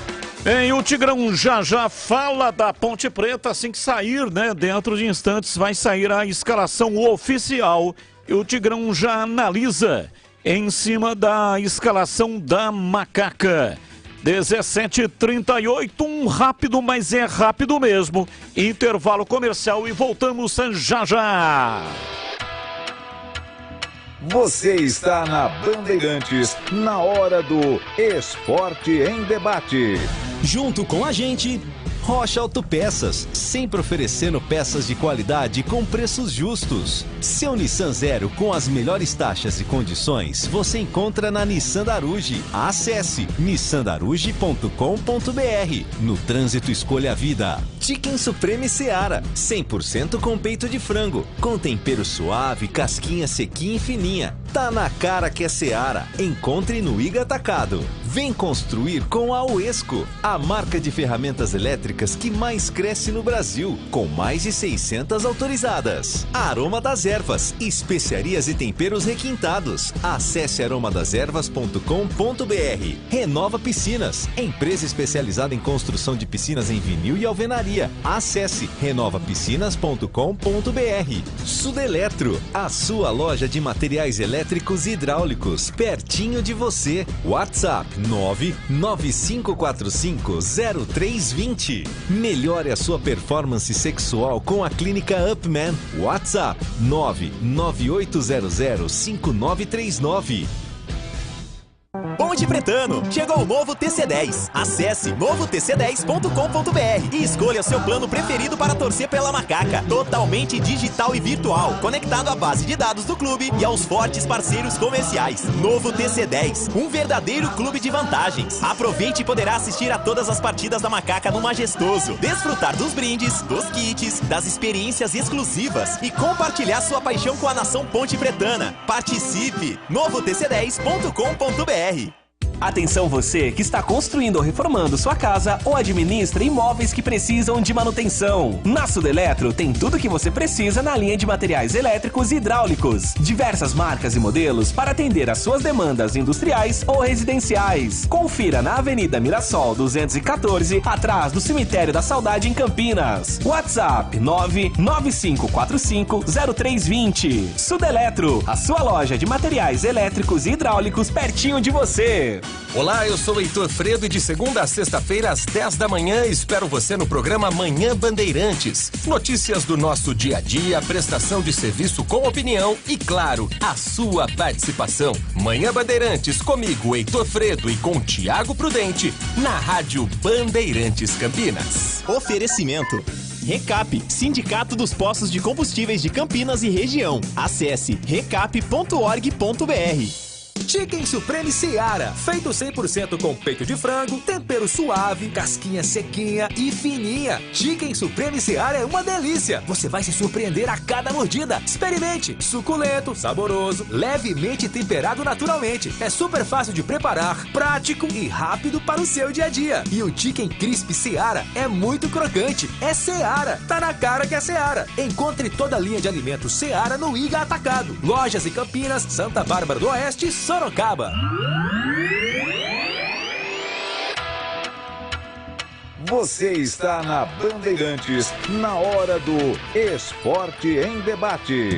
O Tigrão já fala da Ponte Preta assim que sair, dentro de instantes vai sair a escalação oficial e o Tigrão já analisa em cima da escalação da Macaca. 17h38, rápido, mas é rápido mesmo. Intervalo comercial e voltamos já. Você está na Bandeirantes, na hora do Esporte em Debate. Junto com a gente, Rocha Autopeças, sempre oferecendo peças de qualidade com preços justos. Seu Nissan Zero com as melhores taxas e condições você encontra na Nissan Daruge. Acesse nissandaruge.com.br. No trânsito, escolha a vida. Chicken Supreme Seara, 100% com peito de frango, com tempero suave, casquinha sequinha e fininha. Tá na cara que é Seara. Encontre no Iga Atacado. Vem construir com a Uesco, a marca de ferramentas elétricas que mais cresce no Brasil, com mais de 600 autorizadas. Aroma das Ervas, especiarias e temperos requintados. Acesse aromadeservas.com.br. Renova Piscinas, empresa especializada em construção de piscinas em vinil e alvenaria. Acesse renovapiscinas.com.br. Sudeletro, a sua loja de materiais elétricos e hidráulicos, pertinho de você. WhatsApp 995450320. Melhore a sua performance sexual com a clínica Upman. WhatsApp 998005939. Ponte Pretano, chegou o novo TC10. Acesse novotc10.com.br e escolha seu plano preferido para torcer pela Macaca. Totalmente digital e virtual, conectado à base de dados do clube e aos fortes parceiros comerciais. Novo TC10, um verdadeiro clube de vantagens. Aproveite e poderá assistir a todas as partidas da Macaca no Majestoso, desfrutar dos brindes, dos kits, das experiências exclusivas e compartilhar sua paixão com a nação Ponte Pretana. Participe! novotc10.com.br. Atenção você que está construindo ou reformando sua casa ou administra imóveis que precisam de manutenção. Na Sudeletro tem tudo que você precisa na linha de materiais elétricos e hidráulicos. Diversas marcas e modelos para atender às suas demandas industriais ou residenciais. Confira na Avenida Mirassol 214, atrás do Cemitério da Saudade em Campinas. WhatsApp 995450320. Sudeletro, a sua loja de materiais elétricos e hidráulicos pertinho de você. Olá, eu sou Heitor Fredo e de segunda a sexta-feira às 10 da manhã espero você no programa Manhã Bandeirantes. Notícias do nosso dia a dia, prestação de serviço com opinião e, claro, a sua participação. Manhã Bandeirantes comigo, Heitor Fredo, e com Tiago Prudente, na Rádio Bandeirantes Campinas. Oferecimento Recap, Sindicato dos Postos de Combustíveis de Campinas e região. Acesse recap.org.br. Chicken Supreme Seara, feito 100% com peito de frango, tempero suave, casquinha sequinha e fininha. Chicken Supreme Seara é uma delícia. Você vai se surpreender a cada mordida. Experimente. Suculento, saboroso, levemente temperado naturalmente. É super fácil de preparar, prático e rápido para o seu dia a dia. E o Chicken Crisp Seara é muito crocante. É Seara. Tá na cara que é Seara. Encontre toda a linha de alimentos Seara no Iga Atacado. Lojas em Campinas, Santa Bárbara do Oeste e Sorocaba. Você está na Bandeirantes, na hora do Esporte em Debate.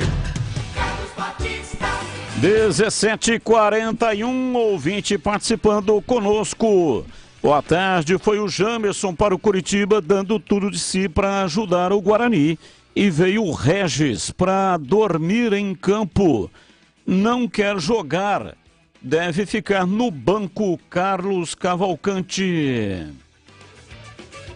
17h41, ouvinte participando conosco. Boa tarde, foi o Jamerson para o Curitiba dando tudo de si para ajudar o Guarani. E veio o Regis para dormir em campo. Não quer jogar, deve ficar no banco. Carlos Cavalcante.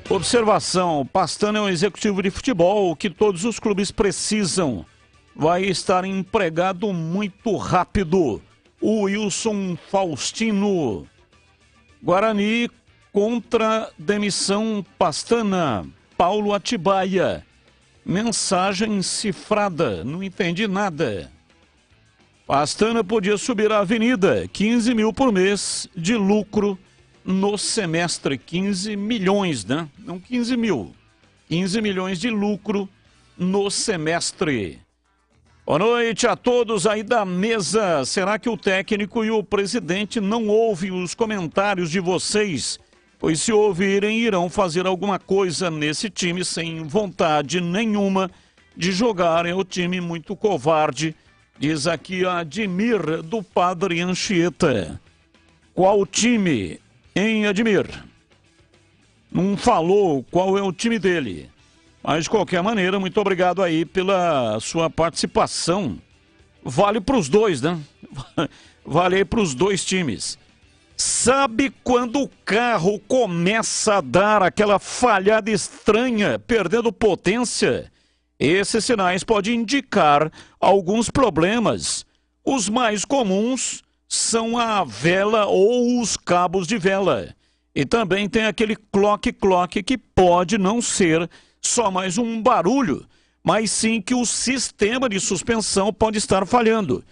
Observação, Pastana é um executivo de futebol que todos os clubes precisam. Vai estar empregado muito rápido. O Wilson Faustino. Guarani contra demissão Pastana. Paulo Atibaia. Mensagem cifrada, não entendi nada. Pastana podia subir a avenida, 15 mil por mês de lucro no semestre. 15 milhões, né? Não 15 mil. 15 milhões de lucro no semestre. Boa noite a todos aí da mesa. Será que o técnico e o presidente não ouvem os comentários de vocês? Pois se ouvirem, irão fazer alguma coisa nesse time sem vontade nenhuma de jogar. É o time muito covarde, diz aqui a Admir do Padre Anchieta. Qual time, hein, Admir? Não falou qual é o time dele. Mas, de qualquer maneira, muito obrigado aí pela sua participação. Vale para os dois, né? Vale aí para os dois times. Sabe quando o carro começa a dar aquela falhada estranha, perdendo potência? Esses sinais podem indicar alguns problemas. Os mais comuns são a vela ou os cabos de vela. E também tem aquele cloque-cloque que pode não ser só mais um barulho, mas sim que o sistema de suspensão pode estar falhando.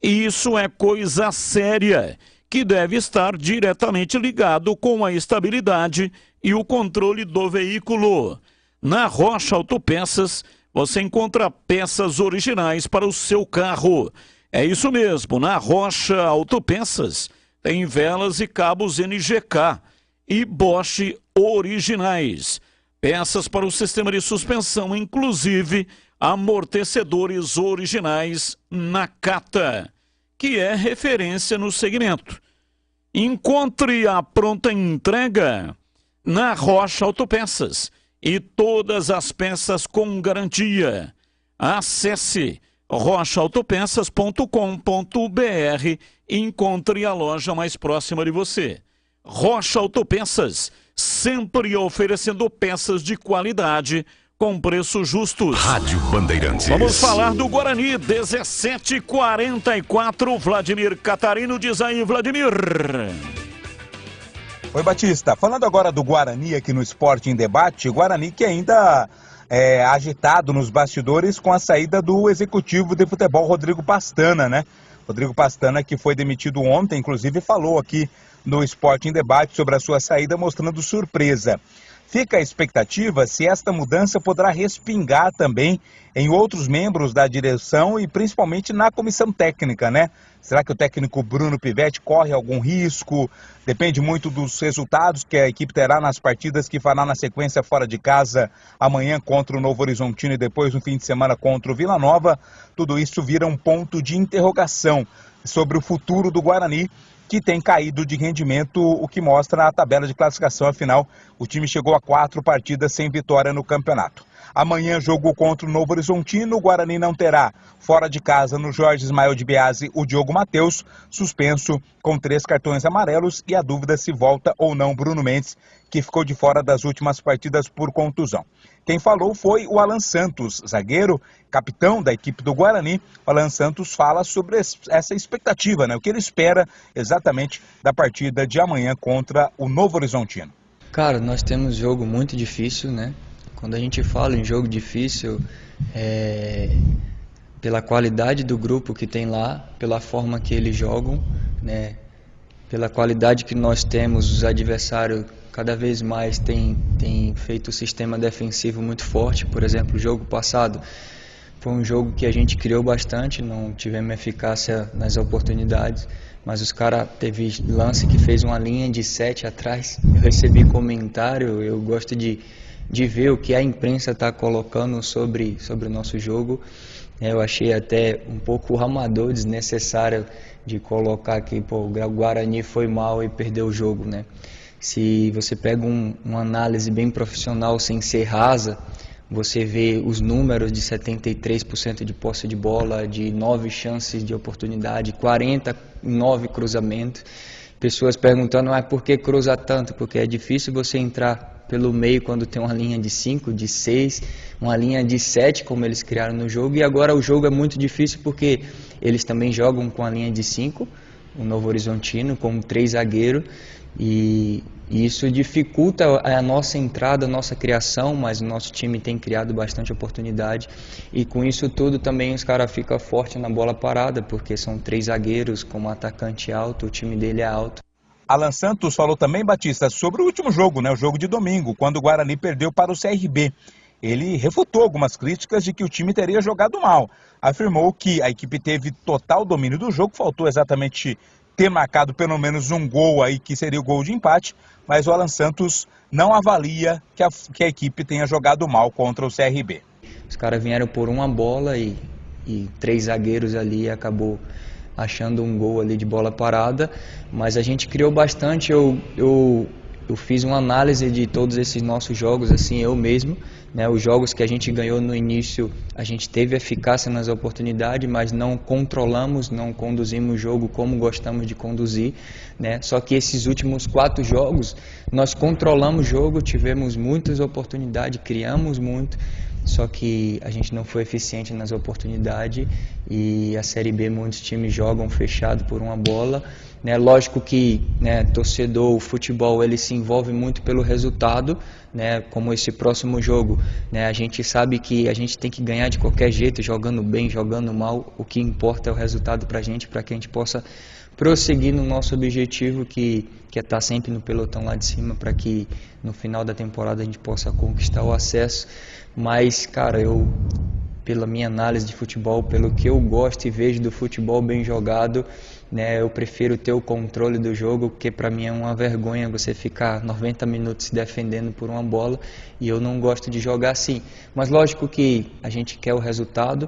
E isso é coisa séria, que deve estar diretamente ligado com a estabilidade e o controle do veículo. Na Rocha Autopeças, você encontra peças originais para o seu carro. É isso mesmo, na Rocha Autopeças tem velas e cabos NGK e Bosch originais. Peças para o sistema de suspensão, inclusive amortecedores originais Nakata, que é referência no segmento. Encontre a pronta entrega na Rocha Autopeças e todas as peças com garantia. Acesse rochaautopeças.com.br e encontre a loja mais próxima de você. Rocha Autopeças, sempre oferecendo peças de qualidade com preços justos. Rádio Bandeirantes. Vamos falar do Guarani, 17h44. Vladimir Catarino, diz aí, Vladimir. Oi, Batista. Falando agora do Guarani aqui no Esporte em Debate, Guarani que ainda é agitado nos bastidores com a saída do executivo de futebol Rodrigo Pastana, né? Rodrigo Pastana, que foi demitido ontem, inclusive falou aqui no Esporte em Debate sobre a sua saída, mostrando surpresa. Fica a expectativa se esta mudança poderá respingar também em outros membros da direção e principalmente na comissão técnica, né? Será que o técnico Bruno Pivetti corre algum risco? Depende muito dos resultados que a equipe terá nas partidas que fará na sequência fora de casa amanhã contra o Novo Horizontino e depois no fim de semana contra o Vila Nova. Tudo isso vira um ponto de interrogação sobre o futuro do Guarani, que tem caído de rendimento, o que mostra a tabela de classificação. Afinal, o time chegou a 4 partidas sem vitória no campeonato. Amanhã, jogo contra o Novo Horizontino. O Guarani não terá, fora de casa, no Jorge Ismael de Biasi, o Diogo Matheus, suspenso com 3 cartões amarelos, e a dúvida se volta ou não Bruno Mendes, que ficou de fora das últimas partidas por contusão. Quem falou foi o Alan Santos, zagueiro, capitão da equipe do Guarani. O Alan Santos fala sobre essa expectativa, né? O que ele espera exatamente da partida de amanhã contra o Novo Horizontino. Cara, nós temos jogo muito difícil, né? Quando a gente fala em jogo difícil, pela qualidade do grupo que tem lá, pela forma que eles jogam, né? Pela qualidade que nós temos, os adversários cada vez mais têm feito o sistema defensivo muito forte. Por exemplo, o jogo passado foi um jogo que a gente criou bastante, não tivemos eficácia nas oportunidades, mas os caras teve lance que fez uma linha de 7 atrás. Eu recebi comentário, eu gosto de ver o que a imprensa está colocando sobre o nosso jogo. Eu achei até um pouco amador, desnecessário de colocar que o Guarani foi mal e perdeu o jogo, né? Se você pega uma análise bem profissional, sem ser rasa, você vê os números de 73% de posse de bola, de 9 chances de oportunidade, 49 cruzamentos. Pessoas perguntando, por que cruza tanto? Porque é difícil você entrar pelo meio quando tem uma linha de 5, de 6, uma linha de 7, como eles criaram no jogo. E agora o jogo é muito difícil porque eles também jogam com a linha de 5, o Novo Horizontino, com 3 zagueiros. E isso dificulta a nossa entrada, a nossa criação, mas o nosso time tem criado bastante oportunidade. E com isso tudo também os caras ficam fortes na bola parada, porque são 3 zagueiros com um atacante alto, o time dele é alto. Alan Santos falou também, Batista, sobre o último jogo, né, o jogo de domingo, quando o Guarani perdeu para o CRB. Ele refutou algumas críticas de que o time teria jogado mal. Afirmou que a equipe teve total domínio do jogo, faltou exatamente ter marcado pelo menos um gol aí, que seria o gol de empate, mas o Alan Santos não avalia que a equipe tenha jogado mal contra o CRB. Os caras vieram por uma bola e 3 zagueiros ali, acabou achando um gol ali de bola parada, mas a gente criou bastante. Eu fiz uma análise de todos esses nossos jogos, assim, eu mesmo, né? Os jogos que a gente ganhou no início, a gente teve eficácia nas oportunidades, mas não controlamos, não conduzimos o jogo como gostamos de conduzir, né? Só que esses últimos 4 jogos, nós controlamos o jogo, tivemos muitas oportunidades, criamos muito, só que a gente não foi eficiente nas oportunidades. E a Série B, muitos times jogam fechado por uma bola, né? Lógico que, né, torcedor, o futebol, ele se envolve muito pelo resultado, né? Como esse próximo jogo, né? A gente sabe que a gente tem que ganhar de qualquer jeito, jogando bem, jogando mal. O que importa é o resultado pra gente, para que a gente possa prosseguir no nosso objetivo, que é estar sempre no pelotão lá de cima, para que no final da temporada a gente possa conquistar o acesso. Mas, cara, pela minha análise de futebol, pelo que eu gosto e vejo do futebol bem jogado, né, eu prefiro ter o controle do jogo, porque para mim é uma vergonha você ficar 90 minutos se defendendo por uma bola, e eu não gosto de jogar assim. Mas lógico que a gente quer o resultado,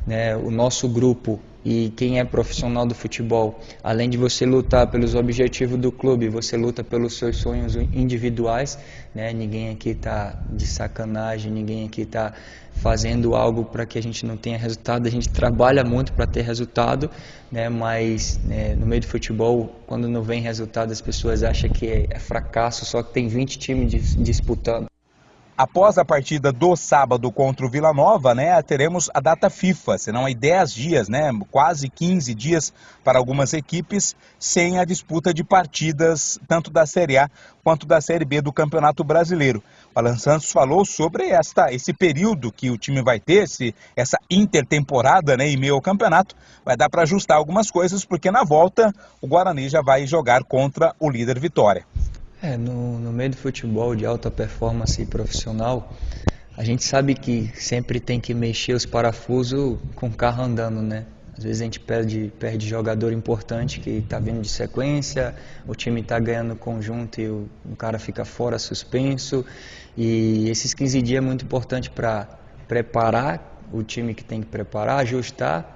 né, o nosso grupo e quem é profissional do futebol, além de você lutar pelos objetivos do clube, você luta pelos seus sonhos individuais, né? Ninguém aqui está de sacanagem, ninguém aqui está fazendo algo para que a gente não tenha resultado. A gente trabalha muito para ter resultado, né? Mas no meio do futebol, quando não vem resultado, as pessoas acham que é fracasso, só que tem 20 times disputando. Após a partida do sábado contra o Vila Nova, né, teremos a data FIFA, serão aí 10 dias, né, quase 15 dias para algumas equipes, sem a disputa de partidas, tanto da Série A quanto da Série B do Campeonato Brasileiro. O Alan Santos falou sobre esse período que o time vai ter, essa intertemporada, né, em meio ao campeonato. Vai dar para ajustar algumas coisas, porque na volta o Guarani já vai jogar contra o líder Vitória. No meio do futebol de alta performance profissional, a gente sabe que sempre tem que mexer os parafusos com o carro andando, né? Às vezes a gente perde jogador importante que está vindo de sequência, o time está ganhando conjunto e o cara fica fora, suspenso. E esses 15 dias é muito importante para preparar o time que tem que preparar, ajustar,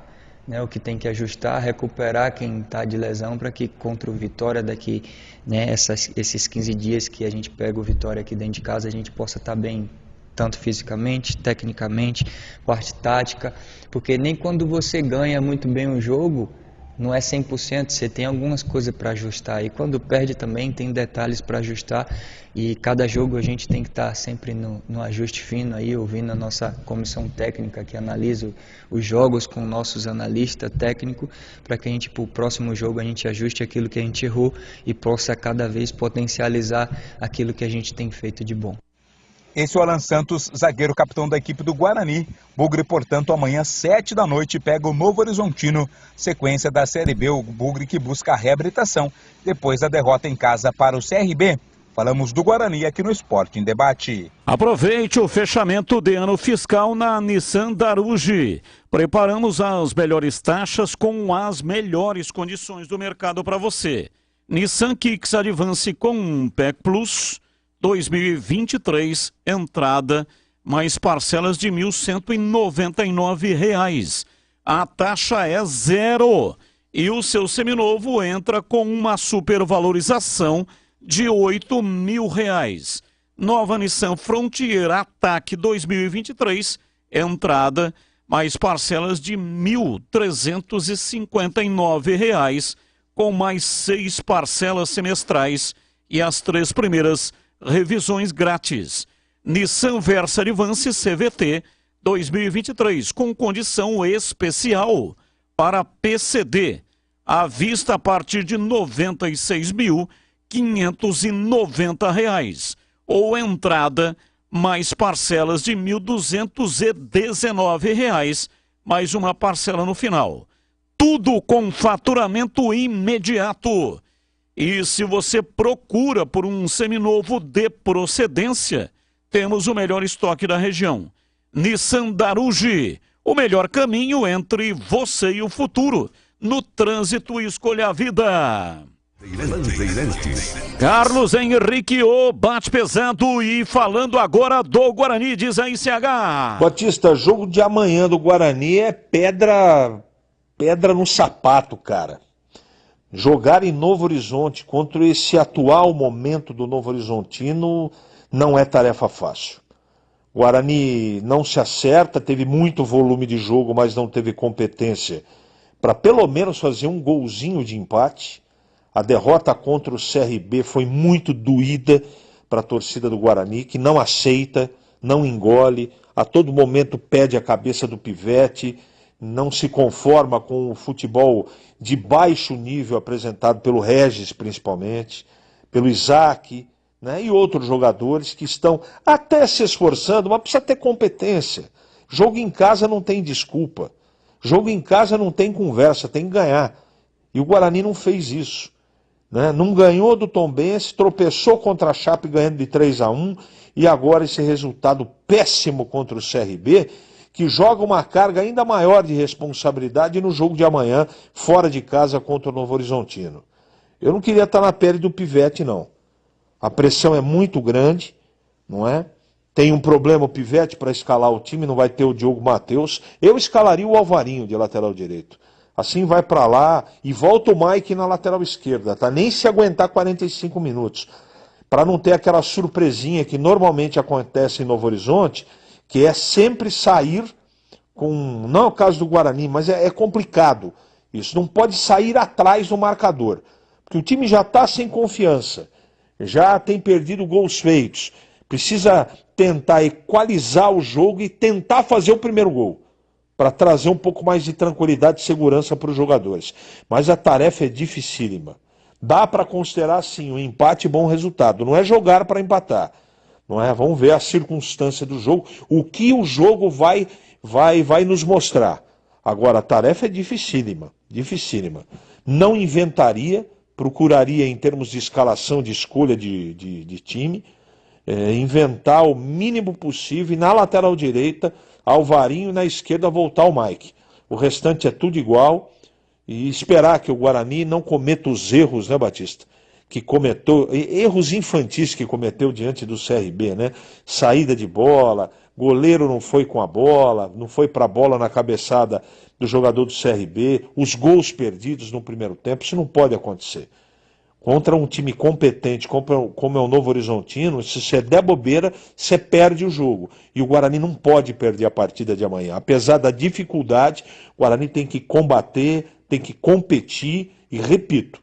né, o que tem que ajustar, recuperar quem está de lesão, para que contra o Vitória daqui, né, esses 15 dias que a gente pega o Vitória aqui dentro de casa, a gente possa estar bem, tanto fisicamente, tecnicamente, parte tática, porque nem quando você ganha muito bem o jogo, não é 100%, você tem algumas coisas para ajustar. E quando perde também tem detalhes para ajustar. E cada jogo a gente tem que estar sempre no ajuste fino aí, ouvindo a nossa comissão técnica que analisa os jogos com nossos analistas técnicos, para que a gente, para o próximo jogo, a gente ajuste aquilo que a gente errou e possa cada vez potencializar aquilo que a gente tem feito de bom. Esse é o Alan Santos, zagueiro capitão da equipe do Guarani. Bugre, portanto, amanhã, 7 da noite, pega o Novo Horizontino, sequência da Série B, o Bugre que busca a reabilitação depois da derrota em casa para o CRB. Falamos do Guarani aqui no Esporte em Debate. Aproveite o fechamento de ano fiscal na Nissan Daruge. Preparamos as melhores taxas com as melhores condições do mercado para você. Nissan Kicks Advance com PEC Plus 2023, entrada mais parcelas de R$ 1.199. A taxa é 0 e o seu seminovo entra com uma supervalorização de R$ 8.000. Nova Nissan Frontier Attack 2023, entrada mais parcelas de R$ 1.359, com mais 6 parcelas semestrais e as 3 primeiras revisões grátis. Nissan Versa Advance CVT 2023, com condição especial para PCD, à vista a partir de R$ 96.590, ou entrada mais parcelas de R$ 1.219, mais uma parcela no final. Tudo com faturamento imediato. E se você procura por um seminovo de procedência, temos o melhor estoque da região. Nissan Daruge, o melhor caminho entre você e o futuro. No trânsito, escolha a vida. Carlos Henrique, o bate pesado, e falando agora do Guarani, diz aí CH. Batista, jogo de amanhã do Guarani é pedra no sapato, cara. Jogar em Novo Horizonte contra esse atual momento do Novo Horizontino não é tarefa fácil. O Guarani não se acerta, teve muito volume de jogo, mas não teve competência para pelo menos fazer um golzinho de empate. A derrota contra o CRB foi muito doída para a torcida do Guarani, que não aceita, não engole, a todo momento pede a cabeça do Pivete, não se conforma com o futebol de baixo nível apresentado pelo Regis, principalmente, pelo Isaac, né, e outros jogadores que estão até se esforçando, mas precisa ter competência. Jogo em casa não tem desculpa. Jogo em casa não tem conversa, tem que ganhar. E o Guarani não fez isso. Né? Não ganhou do Tombense, tropeçou contra a Chape ganhando de 3-1, e agora esse resultado péssimo contra o CRB, que joga uma carga ainda maior de responsabilidade no jogo de amanhã, fora de casa contra o Novo Horizontino. Eu não queria estar na pele do Pivete, não. A pressão é muito grande, não é? Tem um problema o Pivete para escalar o time, não vai ter o Diogo Matheus. Eu escalaria o Alvarinho de lateral direito. Assim vai para lá e volta o Mike na lateral esquerda, tá? Nem se aguentar 45 minutos. Para não ter aquela surpresinha que normalmente acontece em Novo Horizonte, que é sempre sair com... Não é o caso do Guarani, mas é complicado. Isso não pode sair atrás do marcador. Porque o time já está sem confiança. Já tem perdido gols feitos. Precisa tentar equalizar o jogo e tentar fazer o primeiro gol. Para trazer um pouco mais de tranquilidade e segurança para os jogadores. Mas a tarefa é dificílima. Dá para considerar, sim, um empate e bom resultado. Não é jogar para empatar. Não é? Vamos ver a circunstância do jogo, o que o jogo vai nos mostrar. Agora, a tarefa é dificílima, dificílima. Não inventaria, procuraria em termos de escalação, de escolha de time, inventar o mínimo possível e na lateral direita, Alvarinho, e na esquerda voltar o Mike. O restante é tudo igual e esperar que o Guarani não cometa os erros, né, Batista? Que cometeu, erros infantis que cometeu diante do CRB, né? Saída de bola, goleiro não foi com a bola, não foi para a bola na cabeçada do jogador do CRB, os gols perdidos no primeiro tempo, isso não pode acontecer. Contra um time competente como é o Novo Horizontino, se você der bobeira, você perde o jogo. E o Guarani não pode perder a partida de amanhã. Apesar da dificuldade, o Guarani tem que combater tem que competir e, repito,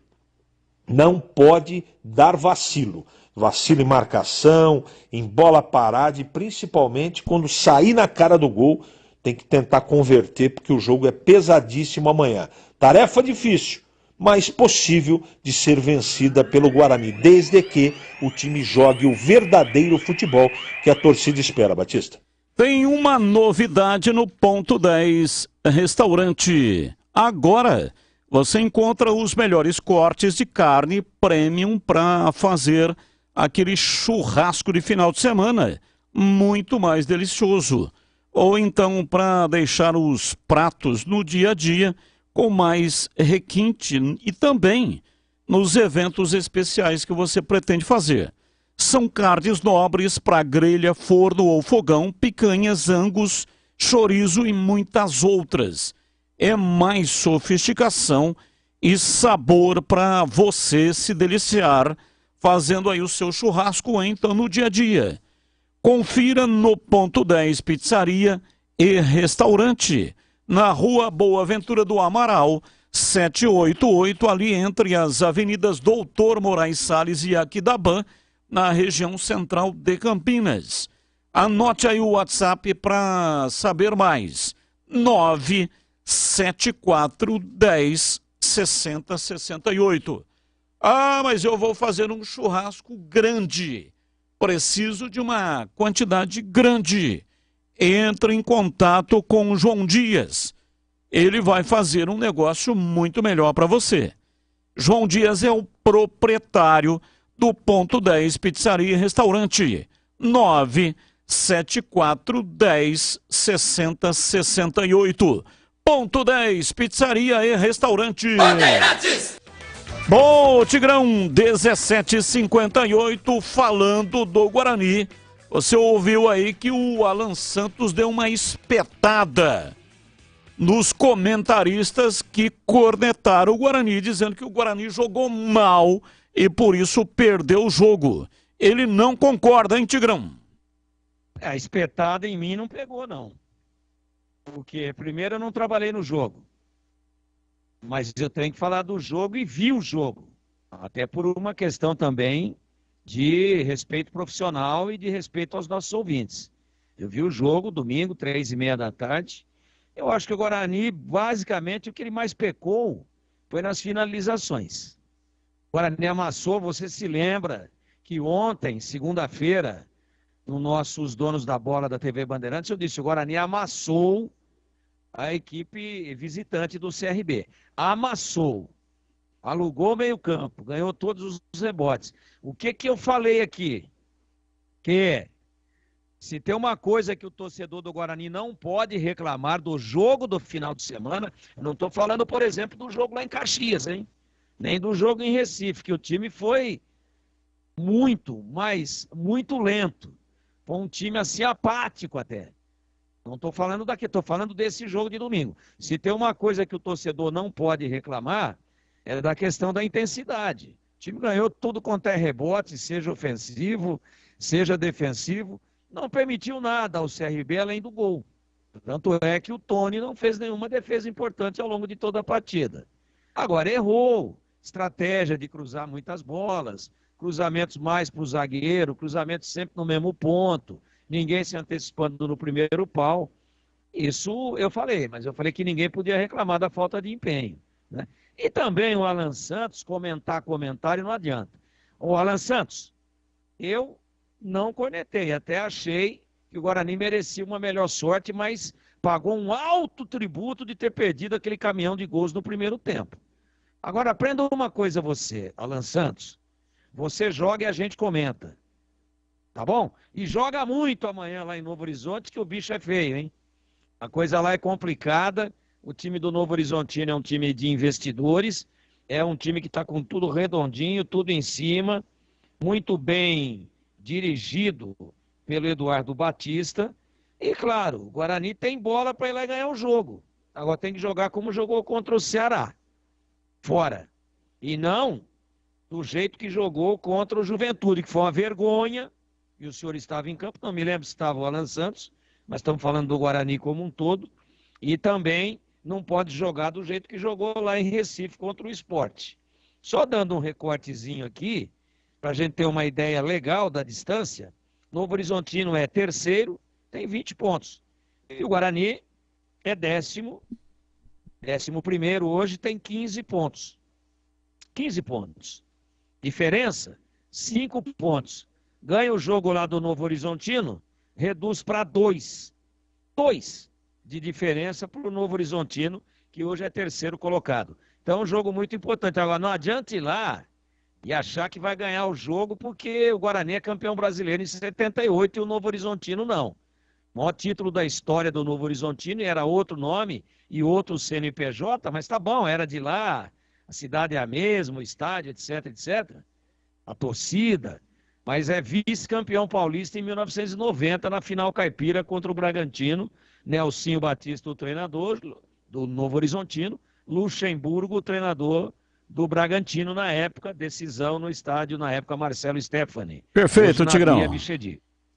não pode dar vacilo. Vacilo em marcação, em bola parada e principalmente quando sair na cara do gol, tem que tentar converter porque o jogo é pesadíssimo amanhã. Tarefa difícil, mas possível de ser vencida pelo Guarani, desde que o time jogue o verdadeiro futebol que a torcida espera, Batista. Tem uma novidade no Ponto 10 Restaurante. Agora você encontra os melhores cortes de carne premium para fazer aquele churrasco de final de semana, muito mais delicioso. Ou então para deixar os pratos no dia a dia com mais requinte e também nos eventos especiais que você pretende fazer. São carnes nobres para grelha, forno ou fogão, picanhas, angus, chorizo e muitas outras. É mais sofisticação e sabor para você se deliciar fazendo aí o seu churrasco então no dia a dia. Confira no Ponto 10 Pizzaria e Restaurante, na Rua Boa Ventura do Amaral, 788, ali entre as avenidas Doutor Moraes Salles e Aquidabã, na região central de Campinas. Anote aí o WhatsApp para saber mais. 97410 6068. Ah, mas eu vou fazer um churrasco grande. Preciso de uma quantidade grande. Entre em contato com o João Dias. Ele vai fazer um negócio muito melhor para você. João Dias é o proprietário do Ponto 10 Pizzaria e Restaurante. 97410 6068. Ponto 10 Pizzaria e Restaurante. Bom, Tigrão, 17h58, falando do Guarani. Você ouviu aí que o Alan Santos deu uma espetada nos comentaristas que cornetaram o Guarani, dizendo que o Guarani jogou mal e por isso perdeu o jogo. Ele não concorda, hein, Tigrão? A espetada em mim não pegou, não. Porque, primeiro, eu não trabalhei no jogo. Mas eu tenho que falar do jogo e vi o jogo. Até por uma questão também de respeito profissional e de respeito aos nossos ouvintes. Eu vi o jogo, domingo, 3h30 da tarde. Eu acho que o Guarani, basicamente, o que ele mais pecou foi nas finalizações. O Guarani amassou, você se lembra que ontem, segunda-feira, no nossos donos da bola da TV Bandeirantes, eu disse, o Guarani amassou a equipe visitante do CRB. Amassou. Alugou meio campo, ganhou todos os rebotes. O que eu falei aqui? Que se tem uma coisa que o torcedor do Guarani não pode reclamar do jogo do final de semana, eu não estou falando, por exemplo, do jogo lá em Caxias, hein? Nem do jogo em Recife, que o time foi muito lento. Foi um time assim apático até. Não estou falando daqui, estou falando desse jogo de domingo. Se tem uma coisa que o torcedor não pode reclamar, é da questão da intensidade. O time ganhou tudo quanto é rebote, seja ofensivo, seja defensivo. Não permitiu nada ao CRB além do gol. Tanto é que o Tony não fez nenhuma defesa importante ao longo de toda a partida. Agora, errou. Estratégia de cruzar muitas bolas, cruzamentos mais para o zagueiro, cruzamentos sempre no mesmo ponto, ninguém se antecipando no primeiro pau. Isso eu falei, mas eu falei que ninguém podia reclamar da falta de empenho, né? E também o Alan Santos, comentário não adianta. O Alan Santos, eu não cornetei, até achei que o Guarani merecia uma melhor sorte, mas pagou um alto tributo de ter perdido aquele caminhão de gols no primeiro tempo. Agora, aprenda uma coisa você, Alan Santos. Você joga e a gente comenta. Tá bom? E joga muito amanhã lá em Novo Horizonte, que o bicho é feio, hein? A coisa lá é complicada. O time do Novo Horizontino é um time de investidores. É um time que está com tudo redondinho, tudo em cima. Muito bem dirigido pelo Eduardo Batista. E, claro, o Guarani tem bola para ir lá e ganhar o jogo. Agora tem que jogar como jogou contra o Ceará. Fora. E não do jeito que jogou contra o Juventude, que foi uma vergonha. E o senhor estava em campo, não me lembro se estava o Alan Santos, mas estamos falando do Guarani como um todo. E também não pode jogar do jeito que jogou lá em Recife contra o Sport. Só dando um recortezinho aqui, para a gente ter uma ideia legal da distância, Novo Horizontino é terceiro, tem 20 pontos. E o Guarani é décimo primeiro hoje, tem 15 pontos. 15 pontos. Diferença, 5 pontos. Ganha o jogo lá do Novo Horizontino, reduz para 2. 2 de diferença para o Novo Horizontino, que hoje é terceiro colocado. Então é um jogo muito importante. Agora, não adianta ir lá e achar que vai ganhar o jogo, porque o Guarani é campeão brasileiro em 78 e o Novo Horizontino não. O maior título da história do Novo Horizontino, e era outro nome e outro CNPJ, mas tá bom, era de lá, a cidade é a mesma, o estádio, etc, etc. A torcida, mas é vice-campeão paulista em 1990, na final caipira contra o Bragantino. Nelsinho Batista, o treinador do Novo Horizontino, Luxemburgo, o treinador do Bragantino na época, decisão no estádio, na época, Marcelo Stefani. Perfeito, Tigrão.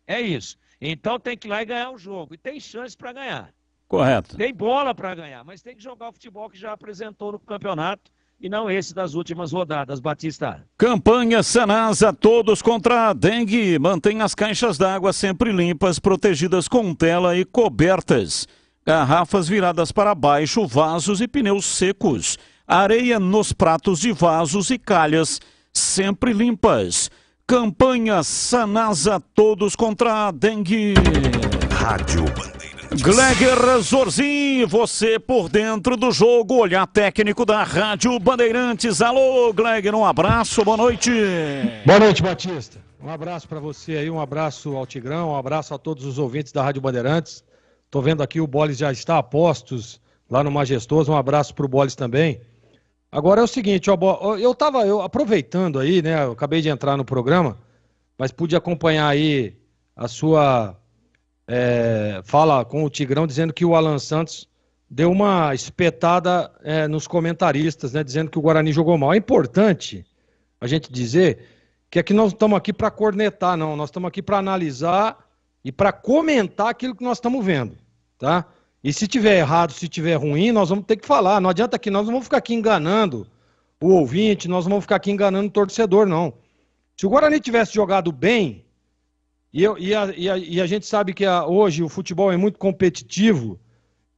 É isso. Então tem que ir lá e ganhar o jogo. E tem chance para ganhar. Correto. Tem bola para ganhar, mas tem que jogar o futebol que já apresentou no campeonato e não esse das últimas rodadas, Batista. Campanha Sanasa, todos contra a dengue. Mantém as caixas d'água sempre limpas, protegidas com tela e cobertas. Garrafas viradas para baixo, vasos e pneus secos. Areia nos pratos de vasos e calhas, sempre limpas. Campanha Sanasa, todos contra a dengue. Rádio Bandeirantes. Gleger Zorzin, você por dentro do jogo, olhar técnico da Rádio Bandeirantes. Alô, Gleger, um abraço, boa noite. Boa noite, Batista. Um abraço para você aí, um abraço ao Tigrão, um abraço a todos os ouvintes da Rádio Bandeirantes. Tô vendo aqui o Bolis já está a postos lá no Majestoso, um abraço pro Bolis também. Agora é o seguinte, eu aproveitando aí, né, eu acabei de entrar no programa, mas pude acompanhar aí a sua fala com o Tigrão, dizendo que o Alan Santos deu uma espetada nos comentaristas, né, dizendo que o Guarani jogou mal. É importante a gente dizer que aqui nós não estamos aqui para cornetar, não, nós estamos aqui para analisar e para comentar aquilo que nós estamos vendo, tá? E se tiver errado, se tiver ruim, nós vamos ter que falar. Não adianta que nós não vamos ficar aqui enganando o ouvinte, nós não vamos ficar aqui enganando o torcedor, não. Se o Guarani tivesse jogado bem, e a gente sabe que hoje o futebol é muito competitivo,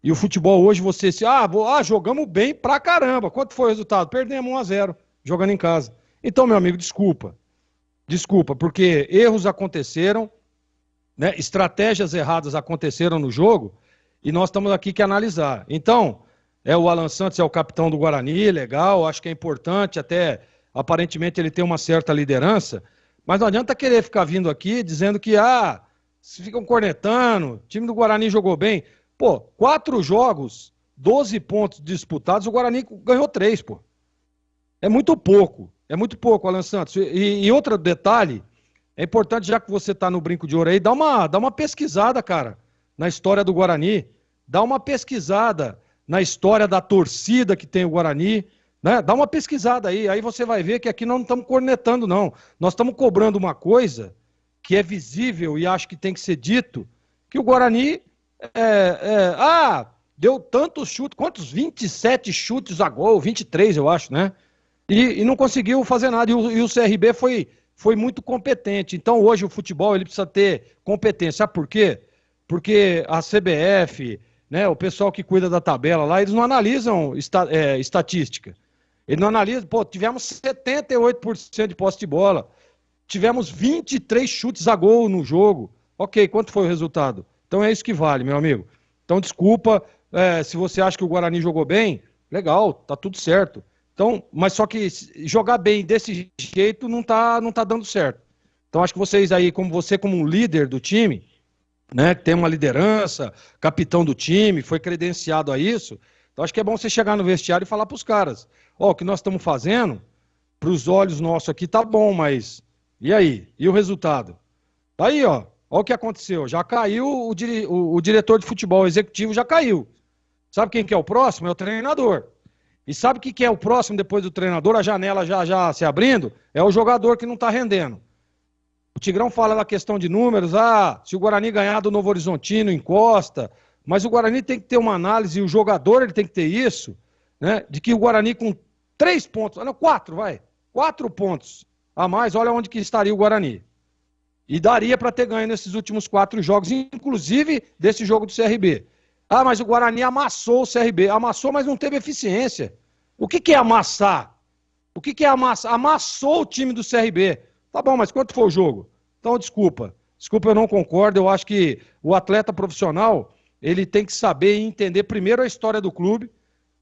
e o futebol hoje jogamos bem pra caramba. Quanto foi o resultado? Perdemos 1-0, jogando em casa. Então, meu amigo, desculpa, porque erros aconteceram, né? Estratégias erradas aconteceram no jogo, e nós estamos aqui que analisar. Então, o Alan Santos é o capitão do Guarani, legal, acho que é importante, até aparentemente ele tem uma certa liderança, mas não adianta querer ficar vindo aqui dizendo que, se ficam cornetando, o time do Guarani jogou bem. Pô, 4 jogos, 12 pontos disputados, o Guarani ganhou 3, pô. É muito pouco, Alan Santos. E outro detalhe, é importante, já que você está no brinco de ouro aí, dá uma pesquisada, cara, na história do Guarani, dá uma pesquisada na história da torcida que tem o Guarani, né? Dá uma pesquisada aí você vai ver que aqui nós não estamos cornetando, não. Nós estamos cobrando uma coisa que é visível e acho que tem que ser dito, que o Guarani deu tantos chutes, quantos? 27 chutes a gol, 23 eu acho, né? E não conseguiu fazer nada, e o CRB foi muito competente. Então hoje o futebol ele precisa ter competência, sabe por quê? Porque a CBF, né, o pessoal que cuida da tabela lá, eles não analisam estatística. Eles não analisam, tivemos 78% de posse de bola, tivemos 23 chutes a gol no jogo. Ok, quanto foi o resultado? Então é isso que vale, meu amigo. Então desculpa, se você acha que o Guarani jogou bem, legal, tá tudo certo. Então, mas só que jogar bem desse jeito não tá dando certo. Então acho que vocês aí, como um líder do time, né, que tem uma liderança, capitão do time, foi credenciado a isso, então acho que é bom você chegar no vestiário e falar para os caras, o que nós estamos fazendo, para os olhos nossos aqui tá bom, mas e aí? E o resultado? Tá aí, ó o que aconteceu, já caiu o diretor de futebol, o executivo já caiu. Sabe quem que é o próximo? É o treinador. E sabe o que é o próximo depois do treinador, a janela já se abrindo? É o jogador que não tá rendendo. O Tigrão fala na questão de números, se o Guarani ganhar do Novo Horizontino, encosta, Mas o Guarani tem que ter uma análise, e o jogador ele tem que ter isso, né? De que o Guarani com 3 pontos, não, 4, vai. 4 pontos a mais, olha onde que estaria o Guarani. E daria para ter ganho nesses últimos 4 jogos, inclusive desse jogo do CRB. Ah, mas o Guarani amassou o CRB. Amassou, mas não teve eficiência. O que é amassar? O que é amassar? Amassou o time do CRB. Tá bom, mas quanto foi o jogo? Então, desculpa. Desculpa, eu não concordo. Eu acho que o atleta profissional, ele tem que saber e entender primeiro a história do clube,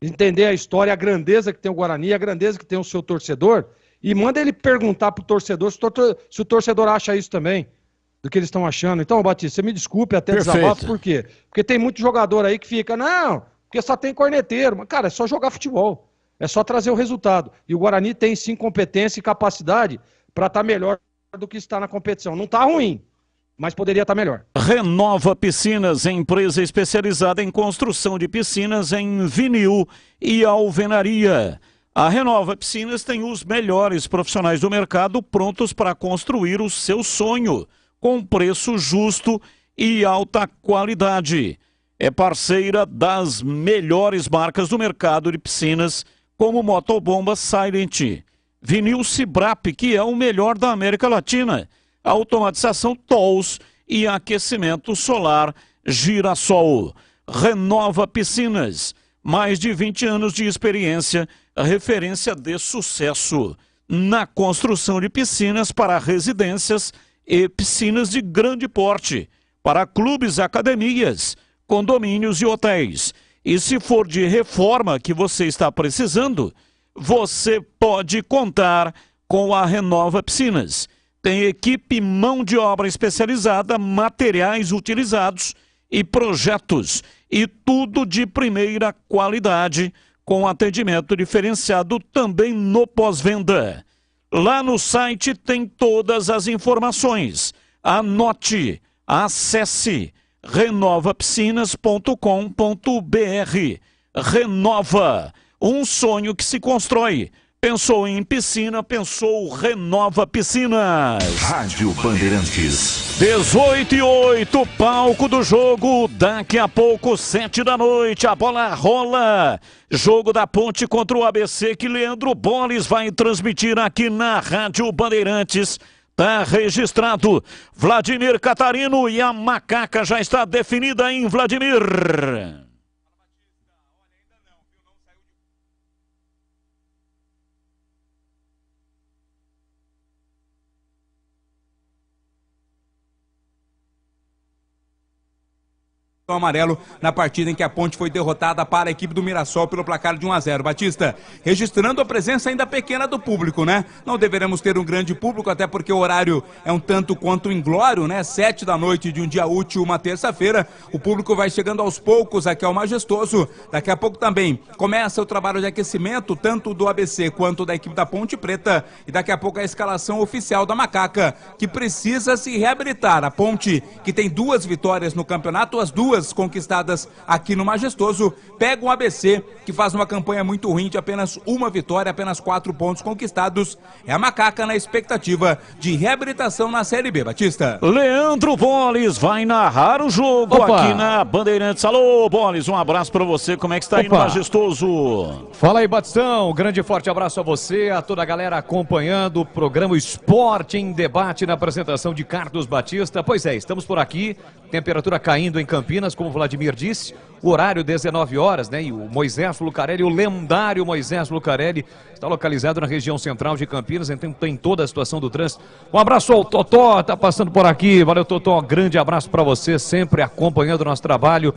entender a história, a grandeza que tem o Guarani, a grandeza que tem o seu torcedor, e manda ele perguntar pro torcedor se o torcedor acha isso também, do que eles estão achando. Então, Batista, você me desculpe até desabafo, por quê? Porque tem muito jogador aí que fica, não, porque só tem corneteiro. Mas, cara, é só jogar futebol. É só trazer o resultado. E o Guarani tem sim competência e capacidade para estar melhor do que está na competição. Não está ruim, mas poderia estar melhor. Renova Piscinas, empresa especializada em construção de piscinas em vinil e alvenaria. A Renova Piscinas tem os melhores profissionais do mercado prontos para construir o seu sonho, com preço justo e alta qualidade. É parceira das melhores marcas do mercado de piscinas, como Motobomba Silent, Vinil Cibrap, que é o melhor da América Latina, automatização TOLS e aquecimento solar Girassol. Renova Piscinas, mais de 20 anos de experiência, referência de sucesso na construção de piscinas para residências e piscinas de grande porte, para clubes, academias, condomínios e hotéis. E se for de reforma que você está precisando, você pode contar com a Renova Piscinas. Tem equipe, mão de obra especializada, materiais utilizados e projetos. E tudo de primeira qualidade, com atendimento diferenciado também no pós-venda. Lá no site tem todas as informações. Anote, acesse renovapiscinas.com.br. Renova, um sonho que se constrói. Pensou em piscina, pensou Renova Piscinas. Rádio Bandeirantes. 18:08, palco do jogo. Daqui a pouco, 7 da noite, a bola rola. Jogo da Ponte contra o ABC, que Leandro Boles vai transmitir aqui na Rádio Bandeirantes. Tá registrado. Vladimir Catarino, e a macaca já está definida em Vladimir. Amarelo na partida em que a Ponte foi derrotada para a equipe do Mirassol pelo placar de 1-0. Batista, registrando a presença ainda pequena do público, né? Não deveremos ter um grande público, até porque o horário é um tanto quanto inglório, né? 7 da noite de um dia útil, uma terça-feira. O público vai chegando aos poucos aqui ao Majestoso. Daqui a pouco também começa o trabalho de aquecimento, tanto do ABC quanto da equipe da Ponte Preta. E daqui a pouco a escalação oficial da Macaca, que precisa se reabilitar. A Ponte, que tem 2 vitórias no campeonato, as 2 conquistadas aqui no Majestoso, pega um ABC que faz uma campanha muito ruim de apenas 1 vitória, apenas 4 pontos conquistados. É a Macaca na expectativa de reabilitação na Série B, Batista. Leandro Boles vai narrar o jogo aqui na Bandeirantes. Alô, Boles, um abraço pra você. Como é que está aí no Majestoso? Fala aí, Batistão. Um grande e forte abraço a você, a toda a galera acompanhando o programa Esporte em Debate na apresentação de Carlos Batista. Pois é, estamos por aqui, temperatura caindo em Campinas, como o Vladimir disse, o horário 19 horas, né? E o Moisés Lucarelli, o lendário Moisés Lucarelli, está localizado na região central de Campinas, então tem toda a situação do trânsito. Um abraço ao Totó, tá passando por aqui. Valeu, Totó, grande abraço para você, sempre acompanhando o nosso trabalho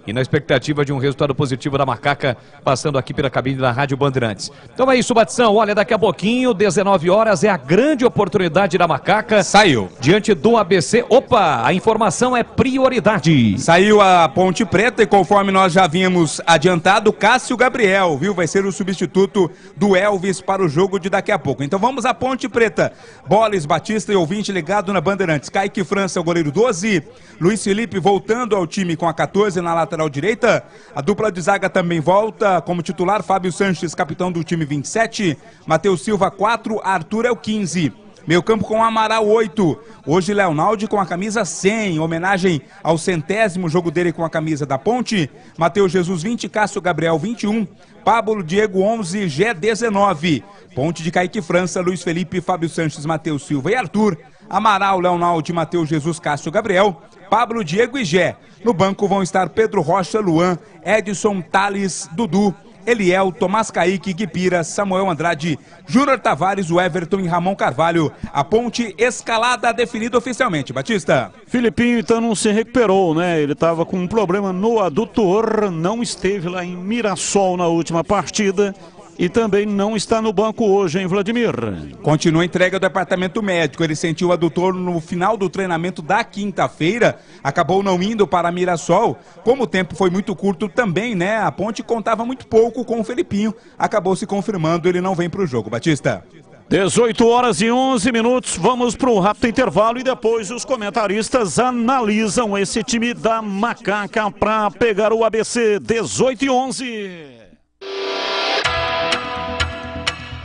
e na expectativa de um resultado positivo da Macaca, passando aqui pela cabine da Rádio Bandeirantes. Então é isso, Batição. Olha, daqui a pouquinho, 19 horas, é a grande oportunidade da Macaca. Saiu. Diante do ABC. Opa, a informação é prioridade. Saiu a Ponte Preta e, conforme nós já havíamos adiantado, Cássio Gabriel, viu? Vai ser o substituto do Elvis para o jogo de daqui a pouco. Então vamos à Ponte Preta. Boles, Batista e ouvinte ligado na Bandeirantes. Kaique França, o goleiro 12. Luiz Felipe voltando ao time com a 14 na lateral direita. A dupla de zaga também volta como titular. Fábio Sanches, capitão do time 27. Matheus Silva 4, Arthur é o 15. Meio campo com Amaral 8. Hoje Leonaldi com a camisa 100, em homenagem ao 100º jogo dele com a camisa da Ponte. Matheus Jesus 20, Cássio Gabriel 21, Pablo Diego 11, Gé 19. Ponte de Kaique França, Luiz Felipe, Fábio Sanches, Matheus Silva e Arthur. Amaral, Leonaldi, Matheus Jesus, Cássio Gabriel, Pablo Diego e Gé. No banco vão estar Pedro Rocha, Luan, Edson, Thales, Dudu, Eliel, Tomás Caíque, Guipira, Samuel Andrade, Júnior Tavares, o Everton e Ramon Carvalho. A Ponte escalada definida oficialmente. Batista. Filipinho então não se recuperou, né? Ele estava com um problema no adutor, não esteve lá em Mirassol na última partida. E também não está no banco hoje, hein, Vladimir? Continua a entrega do departamento médico. Ele sentiu o adutor no final do treinamento da quinta-feira. Acabou não indo para Mirassol. Como o tempo foi muito curto também, né? A Ponte contava muito pouco com o Felipinho. Acabou se confirmando, ele não vem para o jogo. Batista. 18 horas e 11 minutos. Vamos para um rápido intervalo e depois os comentaristas analisam esse time da Macaca para pegar o ABC. 18 e 11.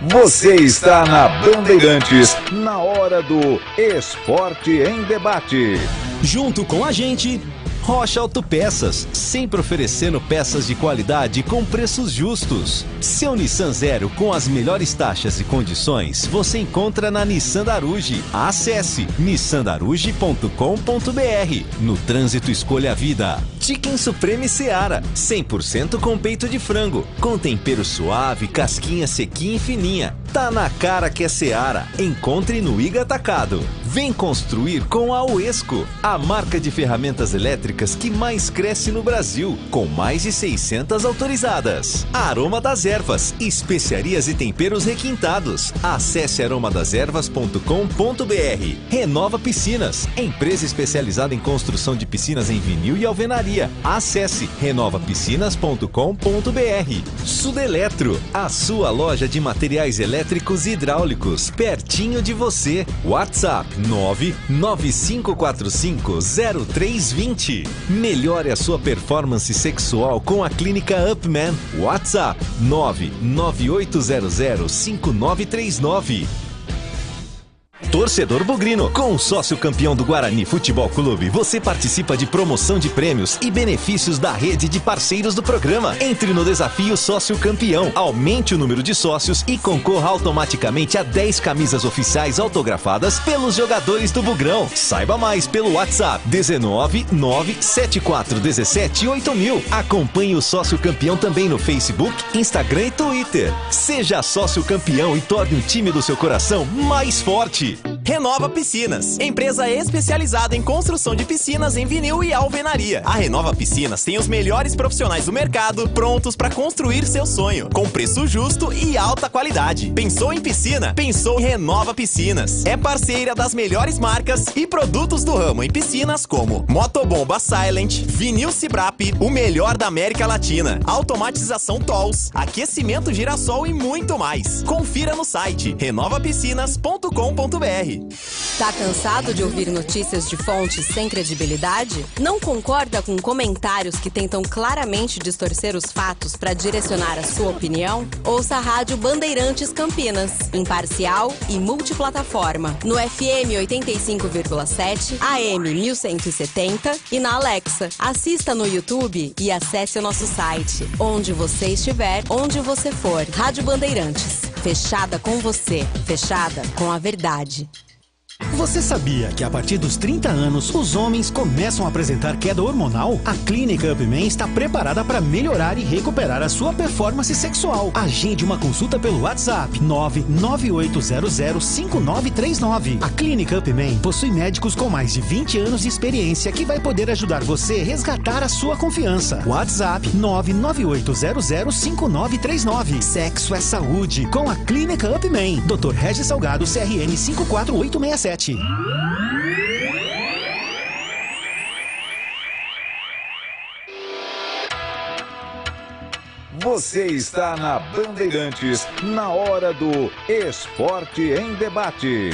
Você está na Bandeirantes, na hora do Esporte em Debate. Junto com a gente, Rocha Autopeças, sempre oferecendo peças de qualidade com preços justos. Seu Nissan Zero com as melhores taxas e condições você encontra na Nissan Daruge. Acesse nissandaruge.com.br. No trânsito, escolha a vida. Chicken Supreme Seara, 100% com peito de frango, com tempero suave, casquinha sequinha e fininha. Tá na cara que é Seara. Encontre no Iga Atacado. Vem construir com a Uesco, a marca de ferramentas elétricas que mais cresce no Brasil, com mais de 600 autorizadas. Aroma das Ervas, especiarias e temperos requintados. Acesse aromadeservas.com.br. Renova Piscinas, empresa especializada em construção de piscinas em vinil e alvenaria. Acesse renovapiscinas.com.br. Sudeletro, a sua loja de materiais elétricos e hidráulicos, pertinho de você. WhatsApp 995450320. Melhore a sua performance sexual com a clínica Upman. WhatsApp 998005939. Torcedor Bugrino, com o sócio campeão do Guarani Futebol Clube, você participa de promoção de prêmios e benefícios da rede de parceiros do programa. Entre no desafio Sócio Campeão, aumente o número de sócios e concorra automaticamente a 10 camisas oficiais autografadas pelos jogadores do Bugrão. Saiba mais pelo WhatsApp 19974178000. Acompanhe o Sócio Campeão também no Facebook, Instagram e Twitter. Seja sócio campeão e torne o time do seu coração mais forte. Renova Piscinas, empresa especializada em construção de piscinas em vinil e alvenaria. A Renova Piscinas tem os melhores profissionais do mercado prontos para construir seu sonho, com preço justo e alta qualidade. Pensou em piscina? Pensou em Renova Piscinas. É parceira das melhores marcas e produtos do ramo em piscinas como Motobomba Silent, Vinil Cibrap, o melhor da América Latina, automatização Tolls, aquecimento Girassol e muito mais. Confira no site renovapiscinas.com.br. Tá cansado de ouvir notícias de fontes sem credibilidade? Não concorda com comentários que tentam claramente distorcer os fatos para direcionar a sua opinião? Ouça a Rádio Bandeirantes Campinas, imparcial e multiplataforma, no FM 85,7, AM 1170 e na Alexa. Assista no YouTube e acesse o nosso site. Onde você estiver, onde você for. Rádio Bandeirantes. Fechada com você, fechada com a verdade. Você sabia que a partir dos 30 anos, os homens começam a apresentar queda hormonal? A Clínica Upman está preparada para melhorar e recuperar a sua performance sexual. Agende uma consulta pelo WhatsApp 998005939. A Clínica Upman possui médicos com mais de 20 anos de experiência que vai poder ajudar você a resgatar a sua confiança. WhatsApp 998005939. Sexo é saúde com a Clínica Upman. Dr. Regis Salgado, CRN 54867. Você está na Bandeirantes, na hora do Esporte em Debate.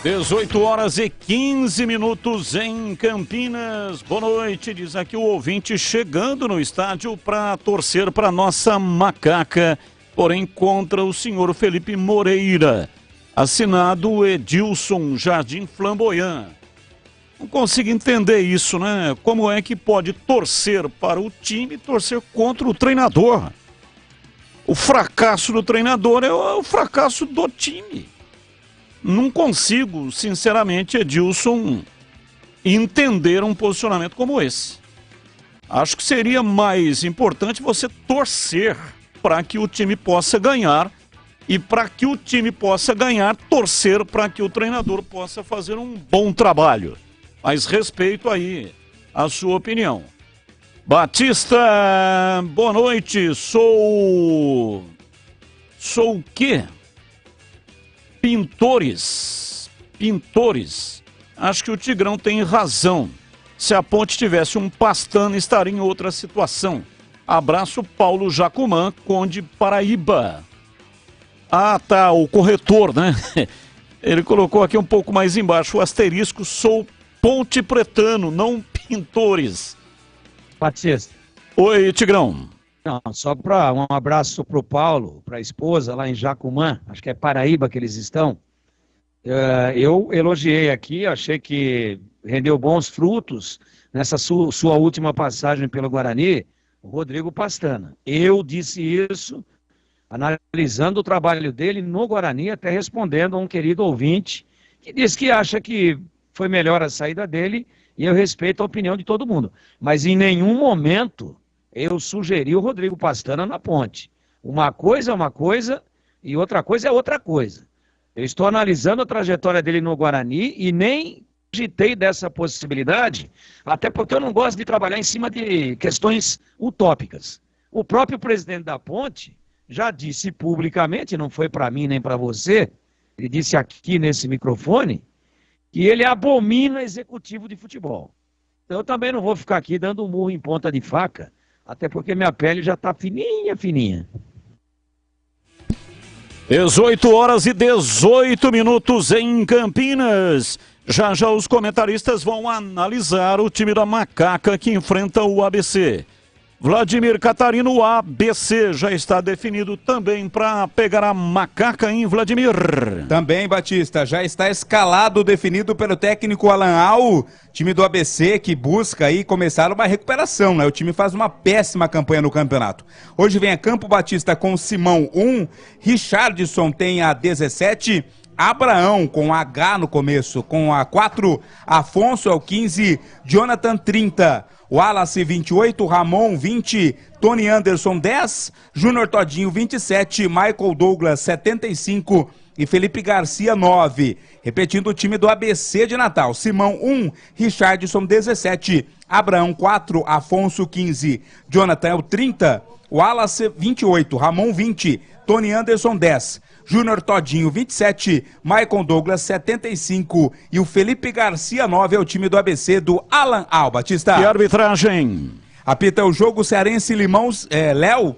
18 horas e 15 minutos em Campinas. Boa noite, diz aqui o ouvinte chegando no estádio para torcer para nossa Macaca porém contra o senhor Felipe Moreira. Assinado Edilson Jardim Flamboyant. Não consigo entender isso, né? Como é que pode torcer para o time e torcer contra o treinador? O fracasso do treinador é o fracasso do time. Não consigo, sinceramente, Edilson, entender um posicionamento como esse. Acho que seria mais importante você torcer para que o time possa ganhar e para que o time possa ganhar, torcer para que o treinador possa fazer um bom trabalho. Mas respeito aí a sua opinião. Batista, boa noite. Sou o quê? Pintores. Acho que o Tigrão tem razão. Se a Ponte tivesse um Pastana, estaria em outra situação. Abraço, Paulo Jacumã, Conde Paraíba. Ah, tá, o corretor, né? Ele colocou aqui um pouco mais embaixo o asterisco, sou Ponte Pretano, não Pintores. Batista. Oi, Tigrão. Não, só para um abraço para o Paulo, para a esposa lá em Jacumã, acho que é Paraíba que eles estão. Eu elogiei aqui, achei que rendeu bons frutos nessa sua última passagem pelo Guarani, o Rodrigo Pastana. Eu disse isso, analisando o trabalho dele no Guarani, até respondendo a um querido ouvinte que disse que acha que foi melhor a saída dele, e eu respeito a opinião de todo mundo. Mas em nenhum momento eu sugeri o Rodrigo Pastana na Ponte. Uma coisa é uma coisa e outra coisa é outra coisa. Eu estou analisando a trajetória dele no Guarani e nem cogitei dessa possibilidade, até porque eu não gosto de trabalhar em cima de questões utópicas. O próprio presidente da Ponte já disse publicamente, não foi para mim nem para você, ele disse aqui nesse microfone, que ele abomina executivo de futebol. Então eu também não vou ficar aqui dando um murro em ponta de faca, até porque minha pele já está fininha. 18h18 em Campinas. Já os comentaristas vão analisar o time da Macaca que enfrenta o ABC. Vladimir Catarino, o ABC já está definido também para pegar a Macaca em Vladimir. Também, Batista, já está escalado, definido pelo técnico Alan Al, time do ABC que busca aí começar uma recuperação, né? O time faz uma péssima campanha no campeonato. Hoje vem a campo, Batista, com Simão 1, Richardson tem a 17, Abraão com H no começo, com a 4, Afonso é o 15, Jonathan 30, Wallace 28, Ramon 20, Tony Anderson 10, Júnior Todinho 27, Michael Douglas 75 e Felipe Garcia 9. Repetindo o time do ABC de Natal: Simão 1, Richardson 17, Abraão 4, Afonso 15, Jonathan 30, Wallace 28, Ramon 20, Tony Anderson 10, Júnior Todinho 27, Michael Douglas 75 e o Felipe Garcia 9 é o time do ABC do Alan Al. Batista. E arbitragem? Apita o jogo Cearense Léo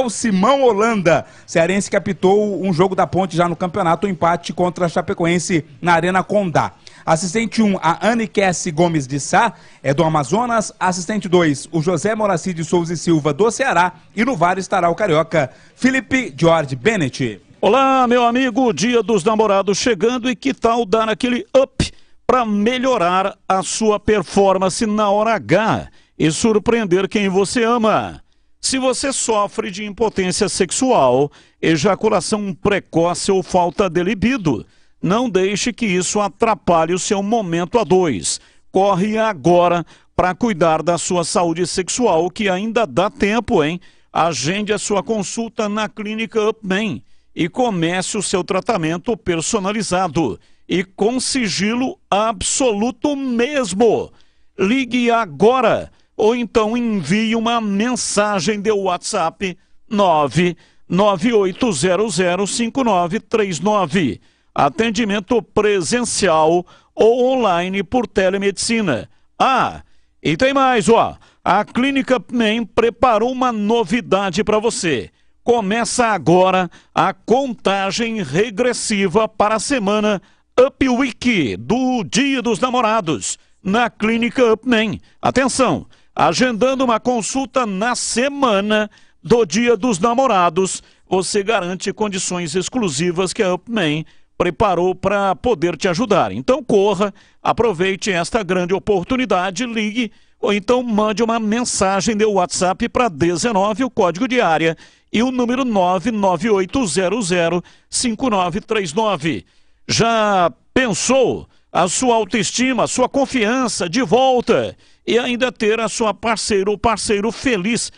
Simão Holanda. Cearense que apitou um jogo da Ponte já no campeonato, um empate contra a Chapecoense na Arena Condá. Assistente 1, a Aniquesse Gomes de Sá, é do Amazonas. Assistente 2, o José Moraci de Souza e Silva, do Ceará. E no VAR estará o carioca Felipe George Bennett. Olá, meu amigo, Dia dos Namorados chegando, e que tal dar aquele up para melhorar a sua performance na hora H e surpreender quem você ama? Se você sofre de impotência sexual, ejaculação precoce ou falta de libido, não deixe que isso atrapalhe o seu momento a dois. Corre agora para cuidar da sua saúde sexual, que ainda dá tempo, hein? Agende a sua consulta na Clínica Upman e comece o seu tratamento personalizado e com sigilo absoluto mesmo. Ligue agora ou então envie uma mensagem de WhatsApp 998005939. Atendimento presencial ou online por telemedicina. Ah, e tem mais, ó. A Clínica Upman preparou uma novidade para você. Começa agora a contagem regressiva para a semana Up Week do Dia dos Namorados na Clínica Upman. Atenção, agendando uma consulta na semana, do Dia dos Namorados, você garante condições exclusivas que a Upman preparou para poder te ajudar. Então corra, aproveite esta grande oportunidade, ligue ou então mande uma mensagem de WhatsApp para 19, o código de área, e o número 998005939. Já pensou a sua autoestima, a sua confiança de volta e ainda ter a sua parceira ou parceiro feliz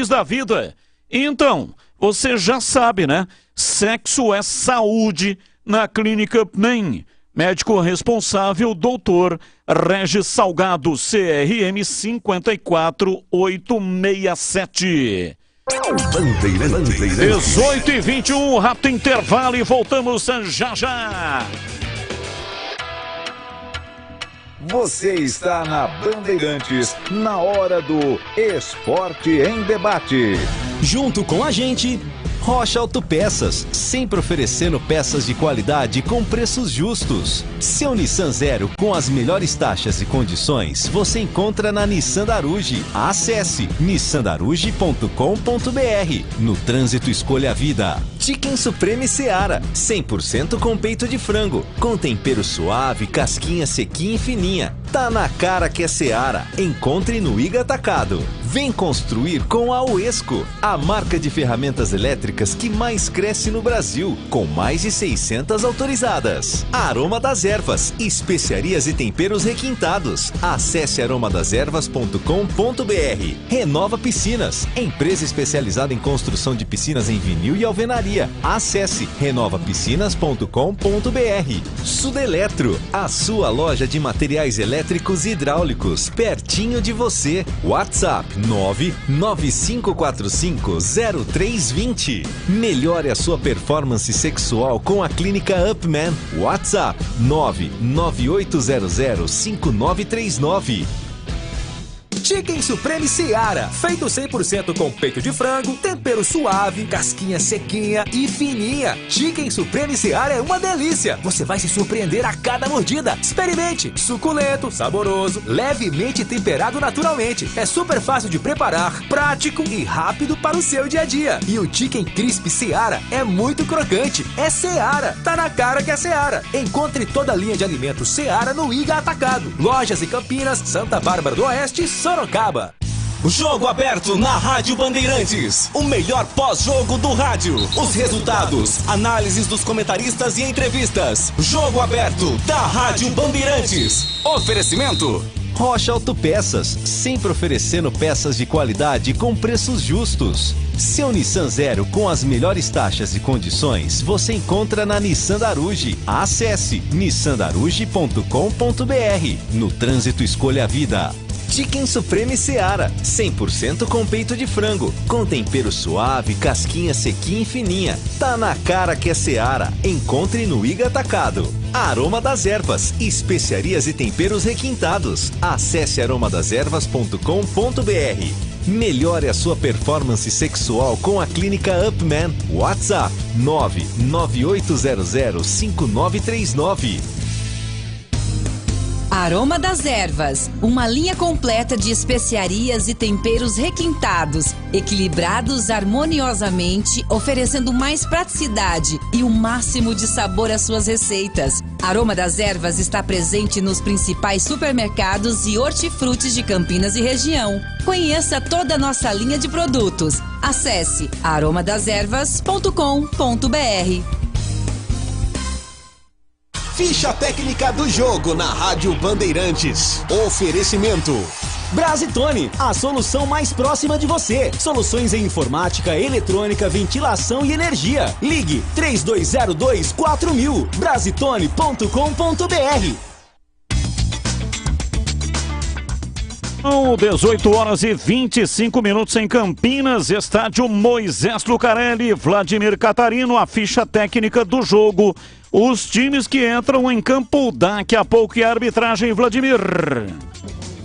da vida? Então, você já sabe, né? Sexo é saúde na Clínica Upman. Médico responsável, doutor Regis Salgado, CRM 54867. 18h21, rápido intervalo e voltamos já. Você está na Bandeirantes, na hora do Esporte em Debate. Junto com a gente, Rocha Autopeças, sempre oferecendo peças de qualidade com preços justos. Seu Nissan Zero com as melhores taxas e condições você encontra na Nissan Daruge. Acesse nissandaruge.com.br. No trânsito, escolha a vida. Chicken Supreme Seara, 100% com peito de frango, com tempero suave, casquinha sequinha e fininha. Tá na cara que é Seara. Encontre no Iga Atacado. Vem construir com a Uesco, a marca de ferramentas elétricas que mais cresce no Brasil, com mais de 600 autorizadas. Aroma das Ervas, especiarias e temperos requintados. Acesse aromadeservas.com.br. Renova Piscinas, empresa especializada em construção de piscinas em vinil e alvenaria. Acesse renovapiscinas.com.br. Sudeletro, a sua loja de materiais elétricos e hidráulicos, pertinho de você. WhatsApp 995450320. Melhore a sua performance sexual com a Clínica Upman. WhatsApp 998005939. Chicken Supreme Seara, feito 100% com peito de frango, tempero suave, casquinha sequinha e fininha. Chicken Supreme Seara é uma delícia. Você vai se surpreender a cada mordida. Experimente. Suculento, saboroso, levemente temperado naturalmente. É super fácil de preparar, prático e rápido para o seu dia a dia. E o Chicken Crisp Seara é muito crocante. É Seara. Tá na cara que é Seara. Encontre toda a linha de alimentos Seara no Iga Atacado. Lojas em Campinas, Santa Bárbara do Oeste e Sorocaba. Jogo aberto na Rádio Bandeirantes. O melhor pós-jogo do rádio. Os resultados, análises dos comentaristas e entrevistas. Jogo aberto da Rádio Bandeirantes. Oferecimento Rocha Autopeças, sempre oferecendo peças de qualidade com preços justos. Seu Nissan Zero com as melhores taxas e condições você encontra na Nissan Daruge. Acesse nissandaruge.com.br. No trânsito, escolha a vida. Chicken Supreme Seara, 100% com peito de frango, com tempero suave, casquinha sequinha e fininha. Tá na cara que é Seara. Encontre no Iga Atacado. Aroma das Ervas, especiarias e temperos requintados. Acesse aromadeservas.com.br. Melhore a sua performance sexual com a Clínica Upman. WhatsApp 998005939. Aroma das Ervas, uma linha completa de especiarias e temperos requintados, equilibrados harmoniosamente, oferecendo mais praticidade e o máximo de sabor às suas receitas. Aroma das Ervas está presente nos principais supermercados e hortifrutis de Campinas e região. Conheça toda a nossa linha de produtos. Acesse aromadeservas.com.br. Ficha técnica do jogo na Rádio Bandeirantes. Oferecimento Brasitone, a solução mais próxima de você. Soluções em informática, eletrônica, ventilação e energia. Ligue 3202-4000. Brasitone.com.br. 18h25 em Campinas, estádio Moisés Lucarelli, Vladimir Catarino, a ficha técnica do jogo. Os times que entram em campo daqui a pouco e a arbitragem, Vladimir.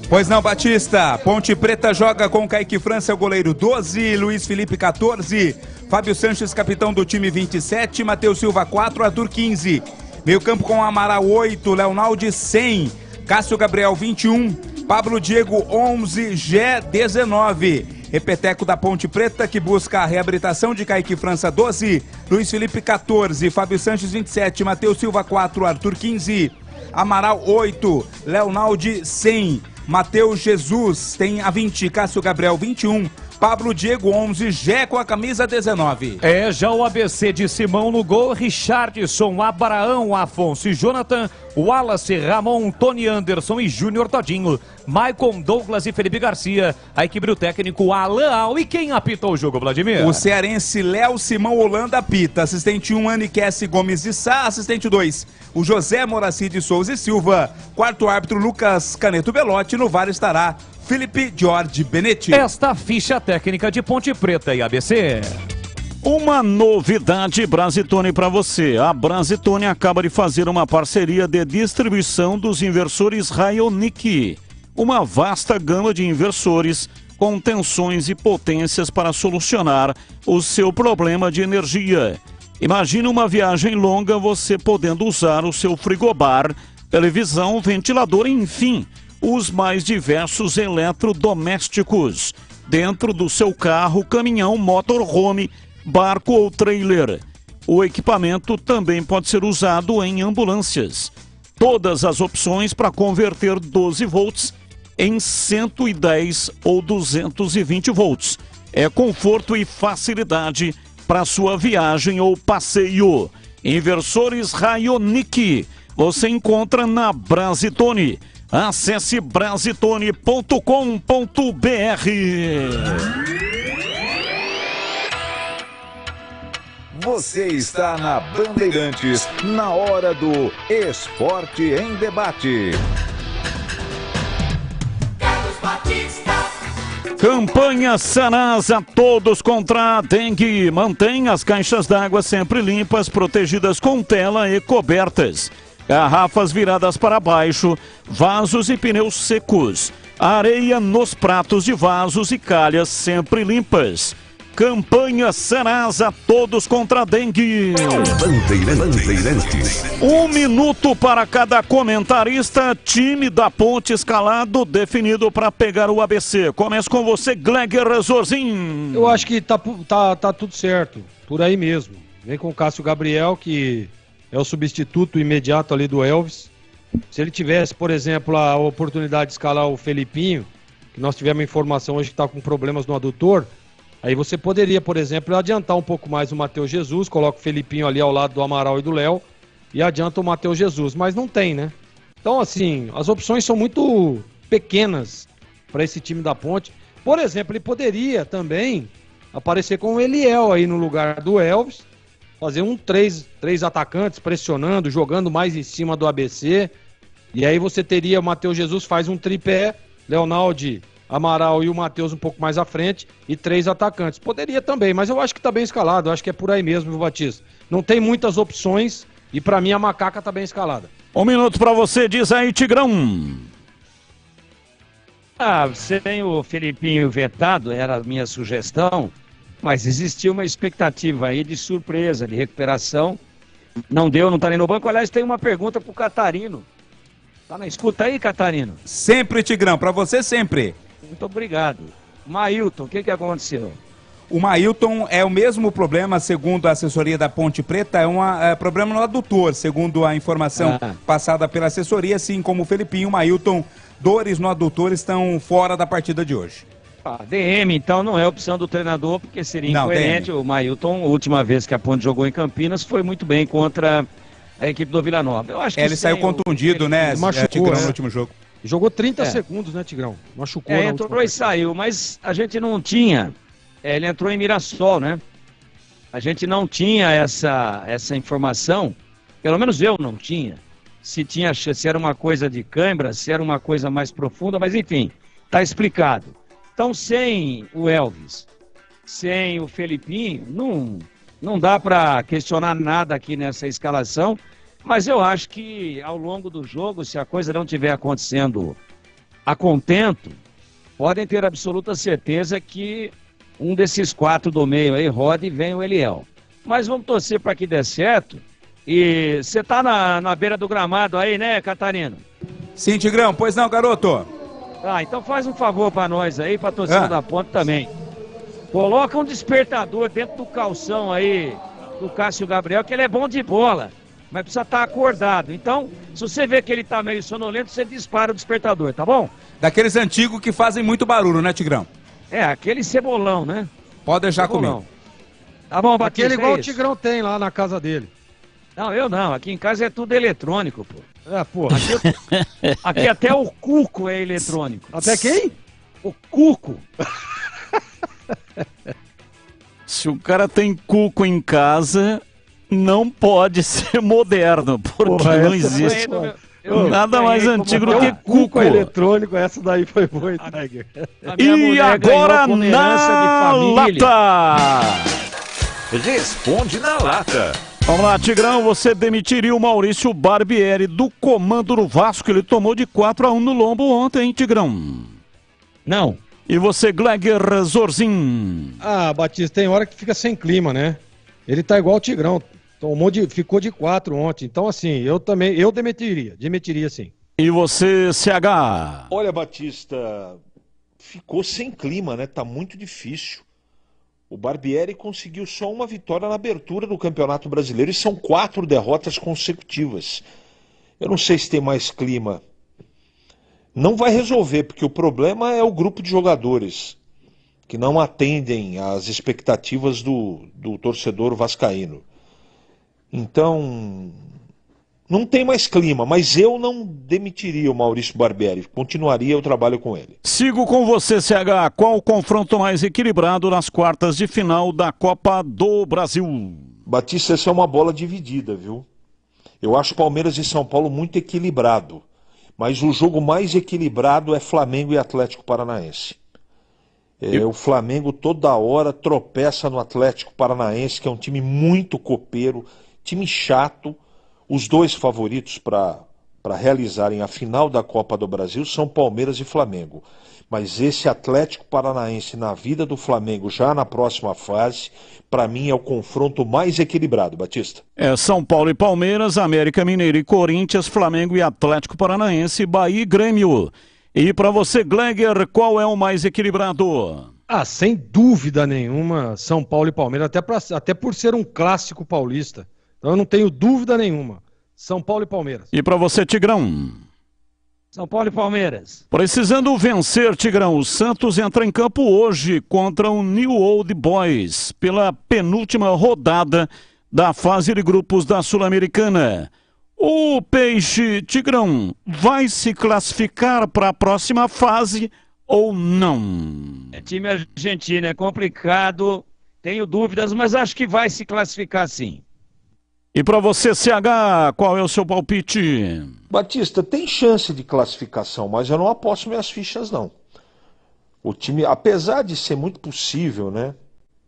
Pois não, Batista. Ponte Preta joga com Kaique França, o goleiro 12, Luiz Felipe 14, Fábio Sanches, capitão do time 27, Matheus Silva 4, Arthur 15. Meio campo com Amaral 8, Leonaldi 100, Cássio Gabriel 21, Pablo Diego 11, Gé 19. Repeteco da Ponte Preta, que busca a reabilitação de Kaique França 12, Luiz Felipe 14, Fábio Sanches 27, Matheus Silva 4, Arthur 15, Amaral 8, Leonaldi 100, Matheus Jesus tem a 20, Cássio Gabriel 21, Pablo Diego 11, Gé com a camisa 19. Já o ABC de Simão no gol, Richardson, Abraão, Afonso e Jonathan, Wallace, Ramon, Tony Anderson e Júnior Todinho, Maicon, Douglas e Felipe Garcia, a equipe do técnico Alan Al. E quem apita o jogo, Vladimir? O cearense Léo Simão Holanda apita, assistente 1, Aniquesse Gomes de Sá, assistente 2, o José Moraci de Souza e Silva, quarto árbitro Lucas Caneto Belotti, no VAR estará Felipe Jorge Benetti. Esta ficha técnica de Ponte Preta e ABC. Uma novidade Brasitone para você. A Brasitone acaba de fazer uma parceria de distribuição dos inversores Raionic. Uma vasta gama de inversores com tensões e potências para solucionar o seu problema de energia. Imagine uma viagem longa você podendo usar o seu frigobar, televisão, ventilador, enfim, os mais diversos eletrodomésticos dentro do seu carro, caminhão, motorhome, barco ou trailer. O equipamento também pode ser usado em ambulâncias. Todas as opções para converter 12 volts em 110 ou 220 volts. É conforto e facilidade para sua viagem ou passeio. Inversores Raionic você encontra na Brasitone. Acesse brasitone.com.br. Você está na Bandeirantes, na hora do Esporte em Debate. Campanha Sarasa, todos contra a dengue. Mantenha as caixas d'água sempre limpas, protegidas com tela e cobertas. Garrafas viradas para baixo, vasos e pneus secos. Areia nos pratos de vasos e calhas sempre limpas. Campanha Sarasa, todos contra a dengue. Bandeirantes. 1 minuto para cada comentarista. Time da Ponte escalado, definido para pegar o ABC. Começa com você, Gleger Rezorzinho. Eu acho que tá tudo certo, por aí mesmo. Vem com o Cássio Gabriel, que é o substituto imediato ali do Elvis. Se ele tivesse, por exemplo, a oportunidade de escalar o Felipinho, que nós tivemos informação hoje que está com problemas no adutor, aí você poderia, por exemplo, adiantar um pouco mais o Matheus Jesus, coloca o Felipinho ali ao lado do Amaral e do Léo, e adianta o Matheus Jesus, mas não tem, né? Então, assim, as opções são muito pequenas para esse time da Ponte. Por exemplo, ele poderia também aparecer com o Eliel aí no lugar do Elvis, fazer três atacantes pressionando, jogando mais em cima do ABC. E aí você teria o Matheus Jesus, faz um tripé, Leonaldi, Amaral e o Matheus um pouco mais à frente e 3 atacantes. Poderia também, mas eu acho que tá bem escalado, eu acho que é por aí mesmo, viu, Batista? Não tem muitas opções e pra mim a macaca tá bem escalada. 1 minuto pra você, diz aí, Tigrão. Sem o Felipinho vetado, era a minha sugestão, mas existia uma expectativa aí de surpresa, de recuperação. Não deu, não tá nem no banco. Aliás, tem uma pergunta pro Catarino. Tá na escuta aí, Catarino? Sempre, Tigrão, pra você sempre. Muito obrigado. Mailton, o que aconteceu? O Mailton é o mesmo problema, segundo a assessoria da Ponte Preta, é problema no adutor, segundo a informação passada pela assessoria, assim como o Felipinho, o Mailton, dores no adutor estão fora da partida de hoje. DM, então, não é opção do treinador, porque seria incoerente. O Mailton, a última vez que a Ponte jogou em Campinas, foi muito bem contra a equipe do Vila Nova. Eu acho que ele saiu contundido, né, Tigrão, no último jogo. Jogou 30 segundos, né, Tigrão? Machucou. Entrou e saiu, mas a gente não tinha. Ele entrou em Mirassol, né? A gente não tinha essa informação, pelo menos eu não tinha. Se era uma coisa de cãibra, se era uma coisa mais profunda, mas enfim, tá explicado. Então, sem o Elvis, sem o Felipinho, não dá para questionar nada aqui nessa escalação, mas eu acho que ao longo do jogo, se a coisa não estiver acontecendo a contento, podem ter absoluta certeza que um desses 4 do meio aí roda e vem o Eliel. Mas vamos torcer para que dê certo. E você tá na beira do gramado aí, né, Catarino? Sim, Tigrão, pois não, garoto? Então faz um favor para nós aí, para torcida da Ponte também. Coloca um despertador dentro do calção aí do Cássio Gabriel, que ele é bom de bola, mas precisa estar acordado. Então, se você vê que ele tá meio sonolento, você dispara o despertador, tá bom? Daqueles antigos que fazem muito barulho, né, Tigrão? É, aquele cebolão, né? Pode deixar Cebolão. comigo. Tá bom, Batista, Aquele igual é o isso. Tigrão tem lá na casa dele. Não, eu não. Aqui em casa é tudo eletrônico, pô. É, porra. Aqui até o cuco é eletrônico. Até quem? O cuco. Se o cara tem cuco em casa, não pode ser moderno, porque Porra, não essa existe foi- nada mais antigo do que cuco. eletrônico, essa daí foi boa, Tiger. E agora na lata! Responde na lata. Vamos lá, Tigrão, você demitiria o Maurício Barbieri do comando do Vasco? Ele tomou de 4-1 no lombo ontem, hein, Tigrão? Não. E você, Gleger Zorzin? Ah, Batista, tem hora que fica sem clima, né? Ele tá igual o Tigrão. Ficou de 4 ontem. Então, assim, eu demitiria sim. E você, CH? Olha, Batista, ficou sem clima, né? Tá muito difícil. O Barbieri conseguiu só uma vitória na abertura do Campeonato Brasileiro e são 4 derrotas consecutivas. Eu não sei se tem mais clima. Não vai resolver, porque o problema é o grupo de jogadores que não atendem às expectativas do torcedor vascaíno. Então, não tem mais clima, mas eu não demitiria o Maurício Barbieri, continuaria o trabalho com ele. Sigo com você, CH. Qual o confronto mais equilibrado nas quartas de final da Copa do Brasil? Batista, essa é uma bola dividida, viu? Eu acho Palmeiras e São Paulo muito equilibrado, mas o jogo mais equilibrado é Flamengo e Atlético Paranaense. O Flamengo toda hora tropeça no Atlético Paranaense, que é um time muito copeiro, time chato. Os dois favoritos para realizarem a final da Copa do Brasil são Palmeiras e Flamengo. Mas esse Atlético Paranaense na vida do Flamengo, já na próxima fase, para mim é o confronto mais equilibrado, Batista. É São Paulo e Palmeiras, América Mineiro e Corinthians, Flamengo e Atlético Paranaense, Bahia e Grêmio. E para você, Gleger, qual é o mais equilibrado? Ah, sem dúvida nenhuma, São Paulo e Palmeiras, até por ser um clássico paulista. Então eu não tenho dúvida nenhuma. São Paulo e Palmeiras. E para você, Tigrão? São Paulo e Palmeiras. Precisando vencer, Tigrão, o Santos entra em campo hoje contra o New Old Boys pela penúltima rodada da fase de grupos da Sul-Americana. O Peixe, Tigrão, vai se classificar para a próxima fase ou não? É time argentino, é complicado, tenho dúvidas, mas acho que vai se classificar sim. E para você, CH, qual é o seu palpite? Batista, tem chance de classificação, mas eu não aposto minhas fichas, não. O time, apesar de ser muito possível, né?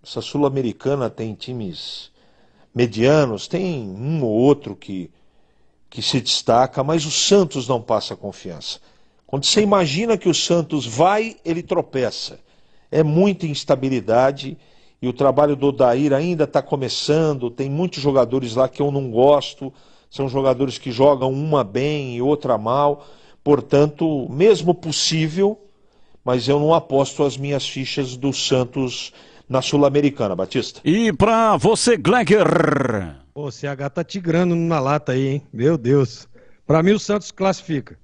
Essa Sul-Americana tem times medianos, tem um ou outro que se destaca, mas o Santos não passa confiança. Quando você imagina que o Santos vai, ele tropeça. É muita instabilidade. E o trabalho do Odair ainda está começando, tem muitos jogadores lá que eu não gosto, são jogadores que jogam uma bem e outra mal, portanto, mesmo possível, mas eu não aposto as minhas fichas do Santos na Sul-Americana, Batista. E para você, Gleger? O CH tá tigrando na lata aí, hein? Meu Deus. Para mim o Santos classifica.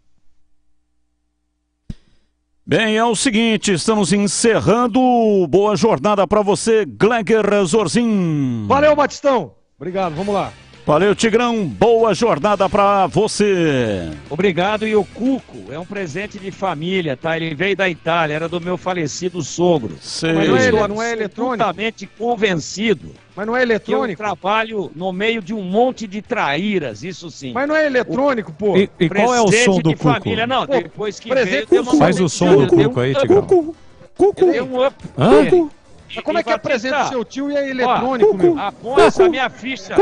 Bem, é o seguinte, estamos encerrando. Boa jornada para você, Gleger Zorzin. Valeu, Batistão. Obrigado, vamos lá. Valeu, Tigrão. Boa jornada para você. Obrigado. E o Cuco é um presente de família, tá? Ele veio da Itália, era do meu falecido sogro. Sei. Mas não é eletrônico? Absolutamente convencido. Mas não é eletrônico? Que eu trabalho no meio de um monte de traíras, isso sim. Mas não é eletrônico, pô. E qual é o som do de Cuco? família. Não, Pô, depois que presente veio, deu uma Faz o som do Cuco aí, Tigrão. Ele deu um up. Hã? nele. Mas como é que é presente do Batista, seu tio e é eletrônico, meu? Após a minha ficha.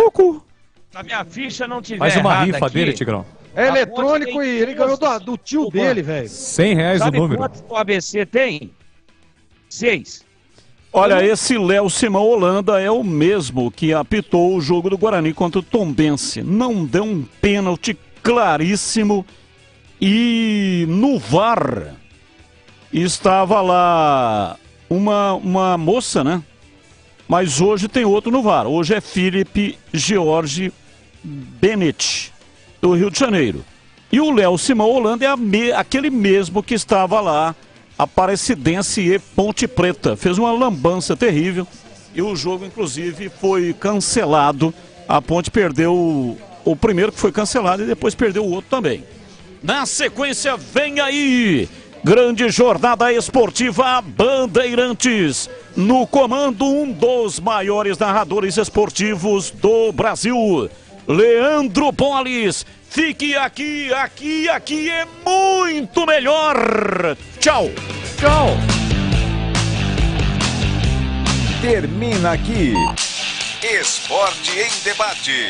Se a minha ficha não tiver Faz uma errada rifa aqui, dele, Tigrão. É eletrônico e ele ganhou do tio dele, velho. R$100 Sabe o número. quantos o ABC tem? 6. Olha, esse Léo Simão Holanda é o mesmo que apitou o jogo do Guarani contra o Tombense. Não deu um pênalti claríssimo e no VAR estava lá uma moça, né? Mas hoje tem outro no VAR. Hoje é Felipe George Bennett, do Rio de Janeiro. E o Léo Simão Holanda é aquele mesmo que estava lá, Aparecidense e Ponte Preta. Fez uma lambança terrível e o jogo, inclusive, foi cancelado. A Ponte perdeu o primeiro, que foi cancelado, e depois perdeu o outro também. Na sequência, vem aí, grande jornada esportiva Bandeirantes. No comando, um dos maiores narradores esportivos do Brasil, Leandro Bolis. Fique aqui é muito melhor. Tchau. Tchau. Termina aqui Esporte em Debate,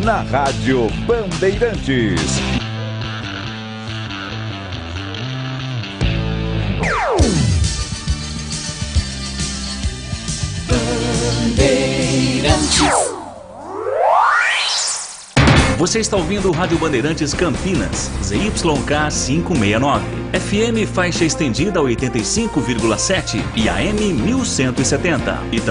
na Rádio Bandeirantes. Você está ouvindo o Rádio Bandeirantes Campinas, ZYK 569, FM faixa estendida 85,7 e AM 1170. E